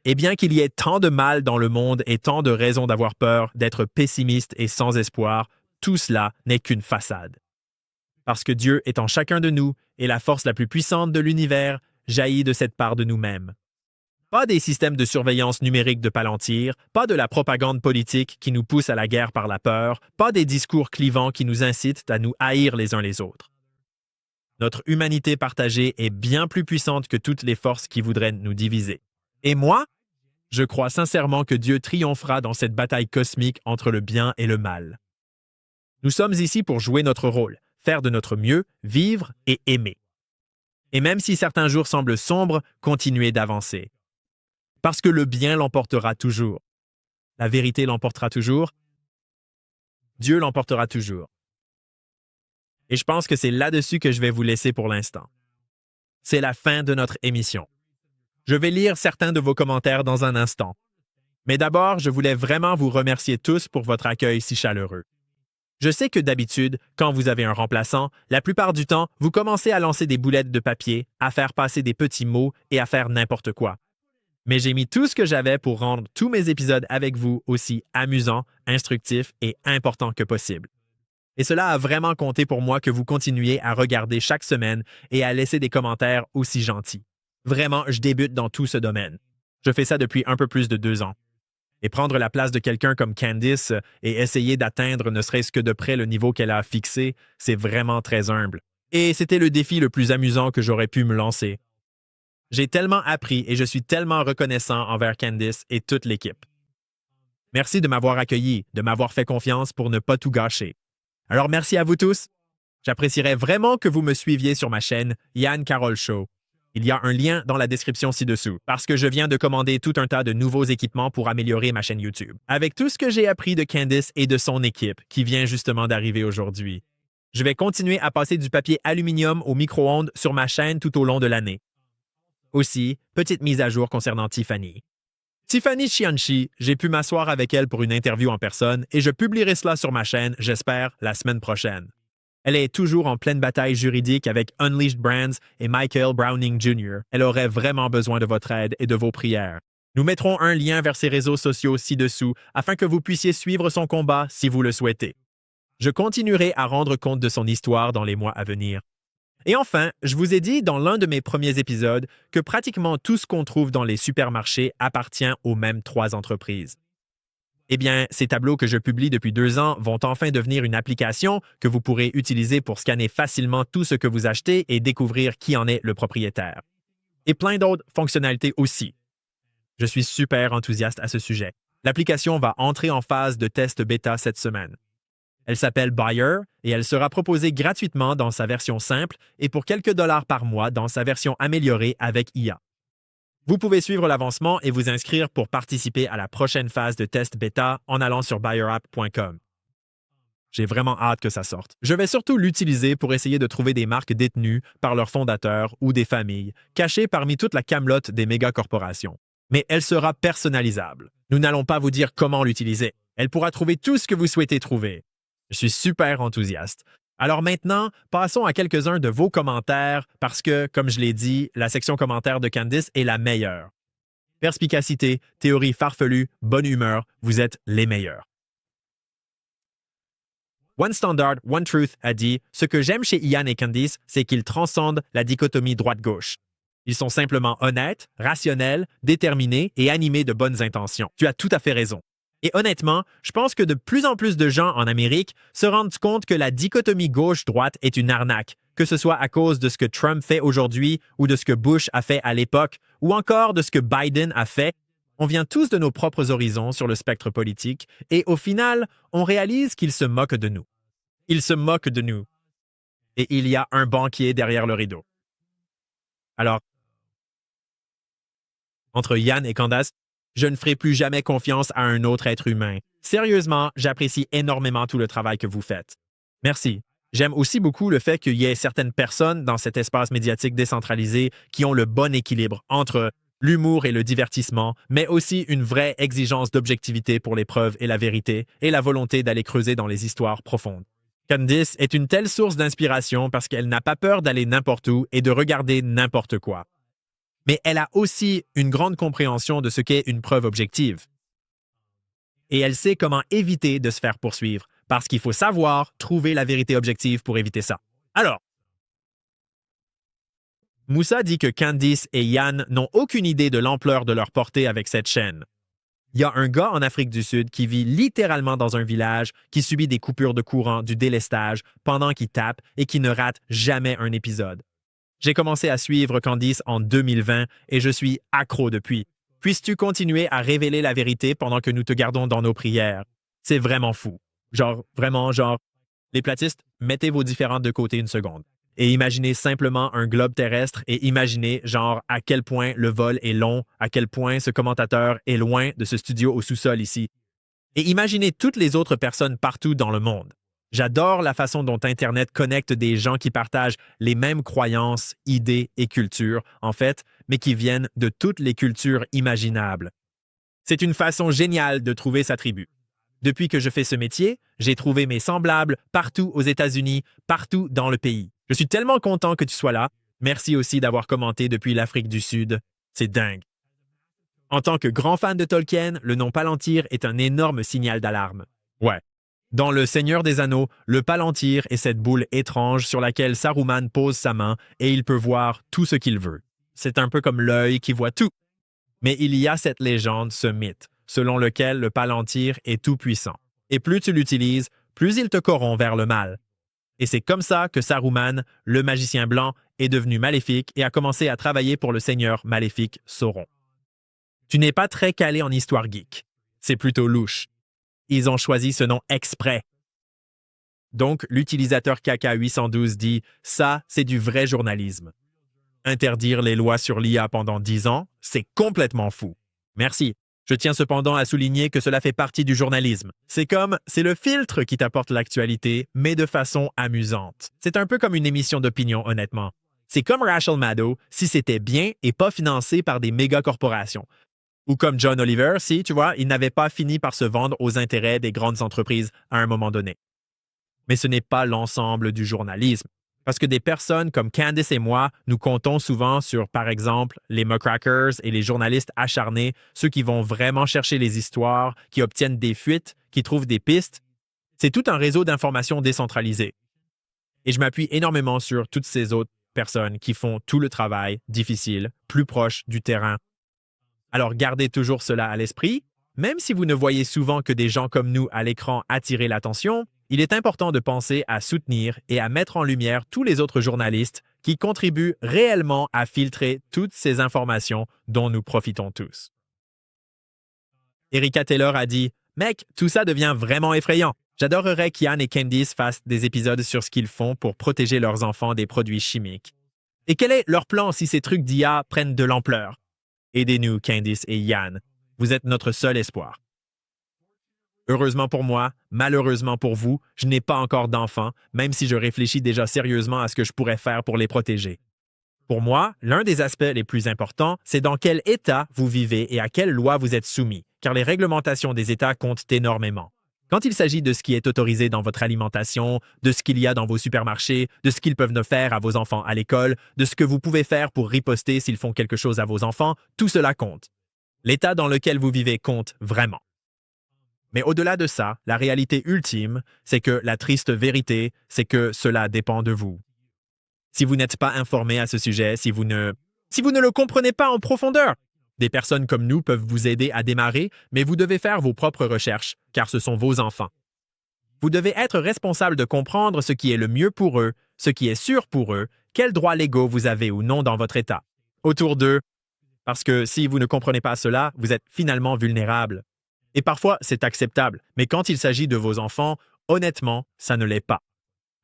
Et bien qu'il y ait tant de mal dans le monde et tant de raisons d'avoir peur, d'être pessimiste et sans espoir, tout cela n'est qu'une façade. Parce que Dieu est en chacun de nous et la force la plus puissante de l'univers jaillit de cette part de nous-mêmes. Pas des systèmes de surveillance numérique de Palantir, pas de la propagande politique qui nous pousse à la guerre par la peur, pas des discours clivants qui nous incitent à nous haïr les uns les autres. Notre humanité partagée est bien plus puissante que toutes les forces qui voudraient nous diviser. Et moi, je crois sincèrement que Dieu triomphera dans cette bataille cosmique entre le bien et le mal. Nous sommes ici pour jouer notre rôle, faire de notre mieux, vivre et aimer. Et même si certains jours semblent sombres, continuez d'avancer. Parce que le bien l'emportera toujours. La vérité l'emportera toujours. Dieu l'emportera toujours. Et je pense que c'est là-dessus que je vais vous laisser pour l'instant. C'est la fin de notre émission. Je vais lire certains de vos commentaires dans un instant. Mais d'abord, je voulais vraiment vous remercier tous pour votre accueil si chaleureux. Je sais que d'habitude, quand vous avez un remplaçant, la plupart du temps, vous commencez à lancer des boulettes de papier, à faire passer des petits mots et à faire n'importe quoi. Mais j'ai mis tout ce que j'avais pour rendre tous mes épisodes avec vous aussi amusants, instructifs et importants que possible. Et cela a vraiment compté pour moi que vous continuiez à regarder chaque semaine et à laisser des commentaires aussi gentils. Vraiment, je débute dans tout ce domaine. Je fais ça depuis un peu plus de 2 ans. Et prendre la place de quelqu'un comme Candice et essayer d'atteindre ne serait-ce que de près le niveau qu'elle a fixé, c'est vraiment très humble. Et c'était le défi le plus amusant que j'aurais pu me lancer. J'ai tellement appris et je suis tellement reconnaissant envers Candice et toute l'équipe. Merci de m'avoir accueilli, de m'avoir fait confiance pour ne pas tout gâcher. Alors merci à vous tous. J'apprécierais vraiment que vous me suiviez sur ma chaîne Yann Carroll Show. Il y a un lien dans la description ci-dessous, parce que je viens de commander tout un tas de nouveaux équipements pour améliorer ma chaîne YouTube. Avec tout ce que j'ai appris de Candice et de son équipe, qui vient justement d'arriver aujourd'hui, je vais continuer à passer du papier aluminium au micro-ondes sur ma chaîne tout au long de l'année. Aussi, petite mise à jour concernant Tiffany. Tiffany Chianchi, j'ai pu m'asseoir avec elle pour une interview en personne et je publierai cela sur ma chaîne, j'espère, la semaine prochaine. Elle est toujours en pleine bataille juridique avec Unleashed Brands et Michael Browning Jr. Elle aurait vraiment besoin de votre aide et de vos prières. Nous mettrons un lien vers ses réseaux sociaux ci-dessous afin que vous puissiez suivre son combat si vous le souhaitez. Je continuerai à rendre compte de son histoire dans les mois à venir. Et enfin, je vous ai dit dans l'un de mes premiers épisodes que pratiquement tout ce qu'on trouve dans les supermarchés appartient aux mêmes 3 entreprises. Eh bien, ces tableaux que je publie depuis 2 ans vont enfin devenir une application que vous pourrez utiliser pour scanner facilement tout ce que vous achetez et découvrir qui en est le propriétaire. Et plein d'autres fonctionnalités aussi. Je suis super enthousiaste à ce sujet. L'application va entrer en phase de test bêta cette semaine. Elle s'appelle Buyer et elle sera proposée gratuitement dans sa version simple et pour quelques dollars par mois dans sa version améliorée avec IA. Vous pouvez suivre l'avancement et vous inscrire pour participer à la prochaine phase de test bêta en allant sur buyerapp.com. J'ai vraiment hâte que ça sorte. Je vais surtout l'utiliser pour essayer de trouver des marques détenues par leurs fondateurs ou des familles, cachées parmi toute la camelote des méga-corporations. Mais elle sera personnalisable. Nous n'allons pas vous dire comment l'utiliser. Elle pourra trouver tout ce que vous souhaitez trouver. Je suis super enthousiaste. Alors maintenant, passons à quelques-uns de vos commentaires parce que, comme je l'ai dit, la section commentaires de Candice est la meilleure. Perspicacité, théorie farfelue, bonne humeur, vous êtes les meilleurs. One Standard, One Truth a dit « Ce que j'aime chez Ian et Candice, c'est qu'ils transcendent la dichotomie droite-gauche. Ils sont simplement honnêtes, rationnels, déterminés et animés de bonnes intentions. Tu as tout à fait raison. Et honnêtement, je pense que de plus en plus de gens en Amérique se rendent compte que la dichotomie gauche-droite est une arnaque, que ce soit à cause de ce que Trump fait aujourd'hui ou de ce que Bush a fait à l'époque, ou encore de ce que Biden a fait. On vient tous de nos propres horizons sur le spectre politique et au final, on réalise qu'ils se moquent de nous. Ils se moquent de nous. Et il y a un banquier derrière le rideau. Alors, entre Yann et Candace, je ne ferai plus jamais confiance à un autre être humain. Sérieusement, j'apprécie énormément tout le travail que vous faites. Merci. J'aime aussi beaucoup le fait qu'il y ait certaines personnes dans cet espace médiatique décentralisé qui ont le bon équilibre entre l'humour et le divertissement, mais aussi une vraie exigence d'objectivité pour les preuves et la vérité, et la volonté d'aller creuser dans les histoires profondes. Candice est une telle source d'inspiration parce qu'elle n'a pas peur d'aller n'importe où et de regarder n'importe quoi. Mais elle a aussi une grande compréhension de ce qu'est une preuve objective. Et elle sait comment éviter de se faire poursuivre, parce qu'il faut savoir trouver la vérité objective pour éviter ça. Alors, Moussa dit que Candice et Yann n'ont aucune idée de l'ampleur de leur portée avec cette chaîne. Il y a un gars en Afrique du Sud qui vit littéralement dans un village, qui subit des coupures de courant, du délestage, pendant qu'il tape et qui ne rate jamais un épisode. J'ai commencé à suivre Candice en 2020 et je suis accro depuis. Puisses-tu continuer à révéler la vérité pendant que nous te gardons dans nos prières? C'est vraiment fou. Vraiment, les platistes, mettez vos différends de côté une seconde. Et imaginez simplement un globe terrestre et imaginez, à quel point le vol est long, à quel point ce commentateur est loin de ce studio au sous-sol ici. Et imaginez toutes les autres personnes partout dans le monde. J'adore la façon dont Internet connecte des gens qui partagent les mêmes croyances, idées et cultures, en fait, mais qui viennent de toutes les cultures imaginables. C'est une façon géniale de trouver sa tribu. Depuis que je fais ce métier, j'ai trouvé mes semblables partout aux États-Unis, partout dans le pays. Je suis tellement content que tu sois là. Merci aussi d'avoir commenté depuis l'Afrique du Sud. C'est dingue. En tant que grand fan de Tolkien, le nom Palantir est un énorme signal d'alarme. Ouais. Dans Le Seigneur des Anneaux, le Palantir est cette boule étrange sur laquelle Saruman pose sa main et il peut voir tout ce qu'il veut. C'est un peu comme l'œil qui voit tout. Mais il y a cette légende, ce mythe, selon lequel le Palantir est tout-puissant. Et plus tu l'utilises, plus il te corrompt vers le mal. Et c'est comme ça que Saruman, le magicien blanc, est devenu maléfique et a commencé à travailler pour le seigneur maléfique Sauron. Tu n'es pas très calé en histoire geek. C'est plutôt louche. Ils ont choisi ce nom exprès. Donc, l'utilisateur KK812 dit « ça, c'est du vrai journalisme ». Interdire les lois sur l'IA pendant 10 ans, c'est complètement fou. Merci. Je tiens cependant à souligner que cela fait partie du journalisme. C'est le filtre qui t'apporte l'actualité, mais de façon amusante. C'est un peu comme une émission d'opinion, honnêtement. C'est comme Rachel Maddow si c'était bien et pas financé par des méga-corporations. Ou comme John Oliver si, tu vois, il n'avait pas fini par se vendre aux intérêts des grandes entreprises à un moment donné. Mais ce n'est pas l'ensemble du journalisme. Parce que des personnes comme Candice et moi, nous comptons souvent sur, par exemple, les muckrakers et les journalistes acharnés, ceux qui vont vraiment chercher les histoires, qui obtiennent des fuites, qui trouvent des pistes. C'est tout un réseau d'informations décentralisé. Et je m'appuie énormément sur toutes ces autres personnes qui font tout le travail difficile, plus proche du terrain. Alors gardez toujours cela à l'esprit. Même si vous ne voyez souvent que des gens comme nous à l'écran attirer l'attention, il est important de penser à soutenir et à mettre en lumière tous les autres journalistes qui contribuent réellement à filtrer toutes ces informations dont nous profitons tous. Erika Taylor a dit « Mec, tout ça devient vraiment effrayant. J'adorerais qu'Ian et Candice fassent des épisodes sur ce qu'ils font pour protéger leurs enfants des produits chimiques. Et quel est leur plan si ces trucs d'IA prennent de l'ampleur? Aidez-nous, Candice et Ian. Vous êtes notre seul espoir. » Heureusement pour moi, malheureusement pour vous, je n'ai pas encore d'enfants, même si je réfléchis déjà sérieusement à ce que je pourrais faire pour les protéger. Pour moi, l'un des aspects les plus importants, c'est dans quel État vous vivez et à quelle loi vous êtes soumis, car les réglementations des États comptent énormément. Quand il s'agit de ce qui est autorisé dans votre alimentation, de ce qu'il y a dans vos supermarchés, de ce qu'ils peuvent faire à vos enfants à l'école, de ce que vous pouvez faire pour riposter s'ils font quelque chose à vos enfants, tout cela compte. L'État dans lequel vous vivez compte vraiment. Mais au-delà de ça, la réalité ultime, c'est que la triste vérité, c'est que cela dépend de vous. Si vous n'êtes pas informé à ce sujet, si vous ne le comprenez pas en profondeur, des personnes comme nous peuvent vous aider à démarrer, mais vous devez faire vos propres recherches, car ce sont vos enfants. Vous devez être responsable de comprendre ce qui est le mieux pour eux, ce qui est sûr pour eux, quels droits légaux vous avez ou non dans votre État, autour d'eux, parce que si vous ne comprenez pas cela, vous êtes finalement vulnérable. Et parfois, c'est acceptable, mais quand il s'agit de vos enfants, honnêtement, ça ne l'est pas.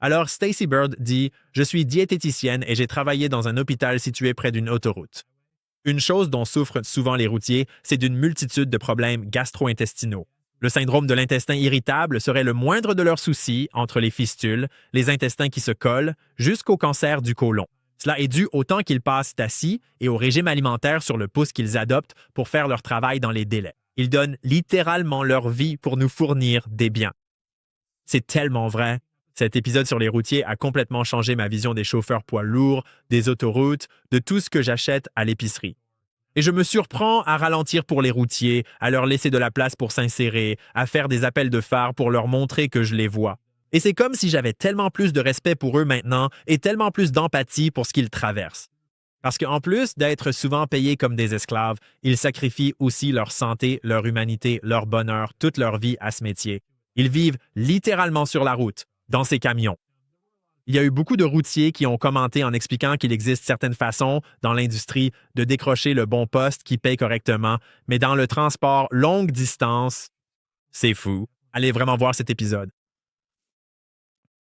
Alors, Stacy Bird dit « Je suis diététicienne et j'ai travaillé dans un hôpital situé près d'une autoroute. Une chose dont souffrent souvent les routiers, c'est d'une multitude de problèmes gastro-intestinaux. Le syndrome de l'intestin irritable serait le moindre de leurs soucis entre les fistules, les intestins qui se collent, jusqu'au cancer du côlon. Cela est dû au temps qu'ils passent assis et au régime alimentaire sur le pouce qu'ils adoptent pour faire leur travail dans les délais. Ils donnent littéralement leur vie pour nous fournir des biens. » C'est tellement vrai. Cet épisode sur les routiers a complètement changé ma vision des chauffeurs poids lourds, des autoroutes, de tout ce que j'achète à l'épicerie. Et je me surprends à ralentir pour les routiers, à leur laisser de la place pour s'insérer, à faire des appels de phare pour leur montrer que je les vois. Et c'est comme si j'avais tellement plus de respect pour eux maintenant et tellement plus d'empathie pour ce qu'ils traversent. Parce qu'en plus d'être souvent payés comme des esclaves, ils sacrifient aussi leur santé, leur humanité, leur bonheur, toute leur vie à ce métier. Ils vivent littéralement sur la route, dans ces camions. Il y a eu beaucoup de routiers qui ont commenté en expliquant qu'il existe certaines façons, dans l'industrie, de décrocher le bon poste qui paye correctement, mais dans le transport longue distance, c'est fou. Allez vraiment voir cet épisode.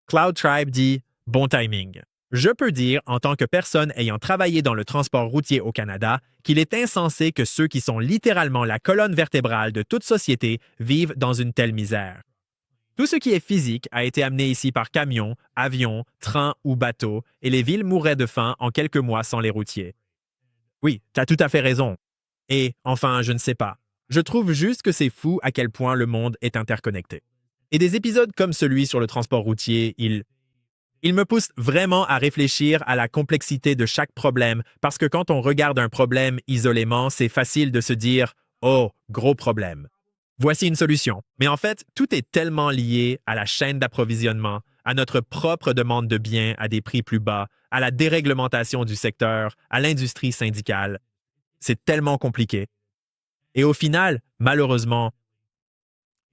Cloud Tribe dit « Bon timing ». Je peux dire, en tant que personne ayant travaillé dans le transport routier au Canada, qu'il est insensé que ceux qui sont littéralement la colonne vertébrale de toute société vivent dans une telle misère. Tout ce qui est physique a été amené ici par camion, avion, train ou bateau, et les villes mourraient de faim en quelques mois sans les routiers. Oui, t'as tout à fait raison. Et, enfin, je ne sais pas. Je trouve juste que c'est fou à quel point le monde est interconnecté. Et des épisodes comme celui sur le transport routier, il me pousse vraiment à réfléchir à la complexité de chaque problème, parce que quand on regarde un problème isolément, c'est facile de se dire « Oh, gros problème ». Voici une solution. Mais en fait, tout est tellement lié à la chaîne d'approvisionnement, à notre propre demande de biens à des prix plus bas, à la déréglementation du secteur, à l'industrie syndicale. C'est tellement compliqué. Et au final, malheureusement,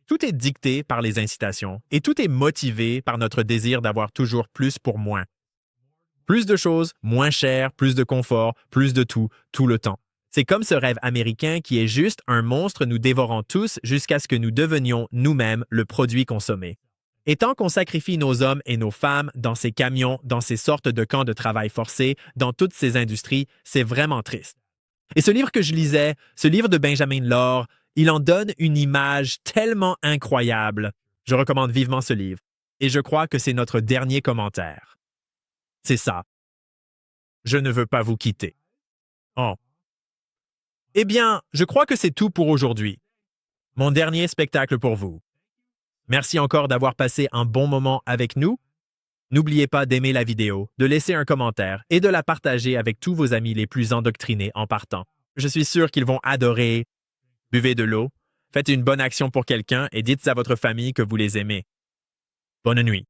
tout est dicté par les incitations et tout est motivé par notre désir d'avoir toujours plus pour moins. Plus de choses, moins cher, plus de confort, plus de tout le temps. C'est comme ce rêve américain qui est juste un monstre nous dévorant tous jusqu'à ce que nous devenions nous-mêmes le produit consommé. Et tant qu'on sacrifie nos hommes et nos femmes dans ces camions, dans ces sortes de camps de travail forcés, dans toutes ces industries, c'est vraiment triste. Et ce livre que je lisais, ce livre de Benjamin Lore, il en donne une image tellement incroyable. Je recommande vivement ce livre. Et je crois que c'est notre dernier commentaire. C'est ça. Je ne veux pas vous quitter. Oh. Eh bien, je crois que c'est tout pour aujourd'hui. Mon dernier spectacle pour vous. Merci encore d'avoir passé un bon moment avec nous. N'oubliez pas d'aimer la vidéo, de laisser un commentaire et de la partager avec tous vos amis les plus endoctrinés en partant. Je suis sûr qu'ils vont adorer. Buvez de l'eau, faites une bonne action pour quelqu'un et dites à votre famille que vous les aimez. Bonne nuit.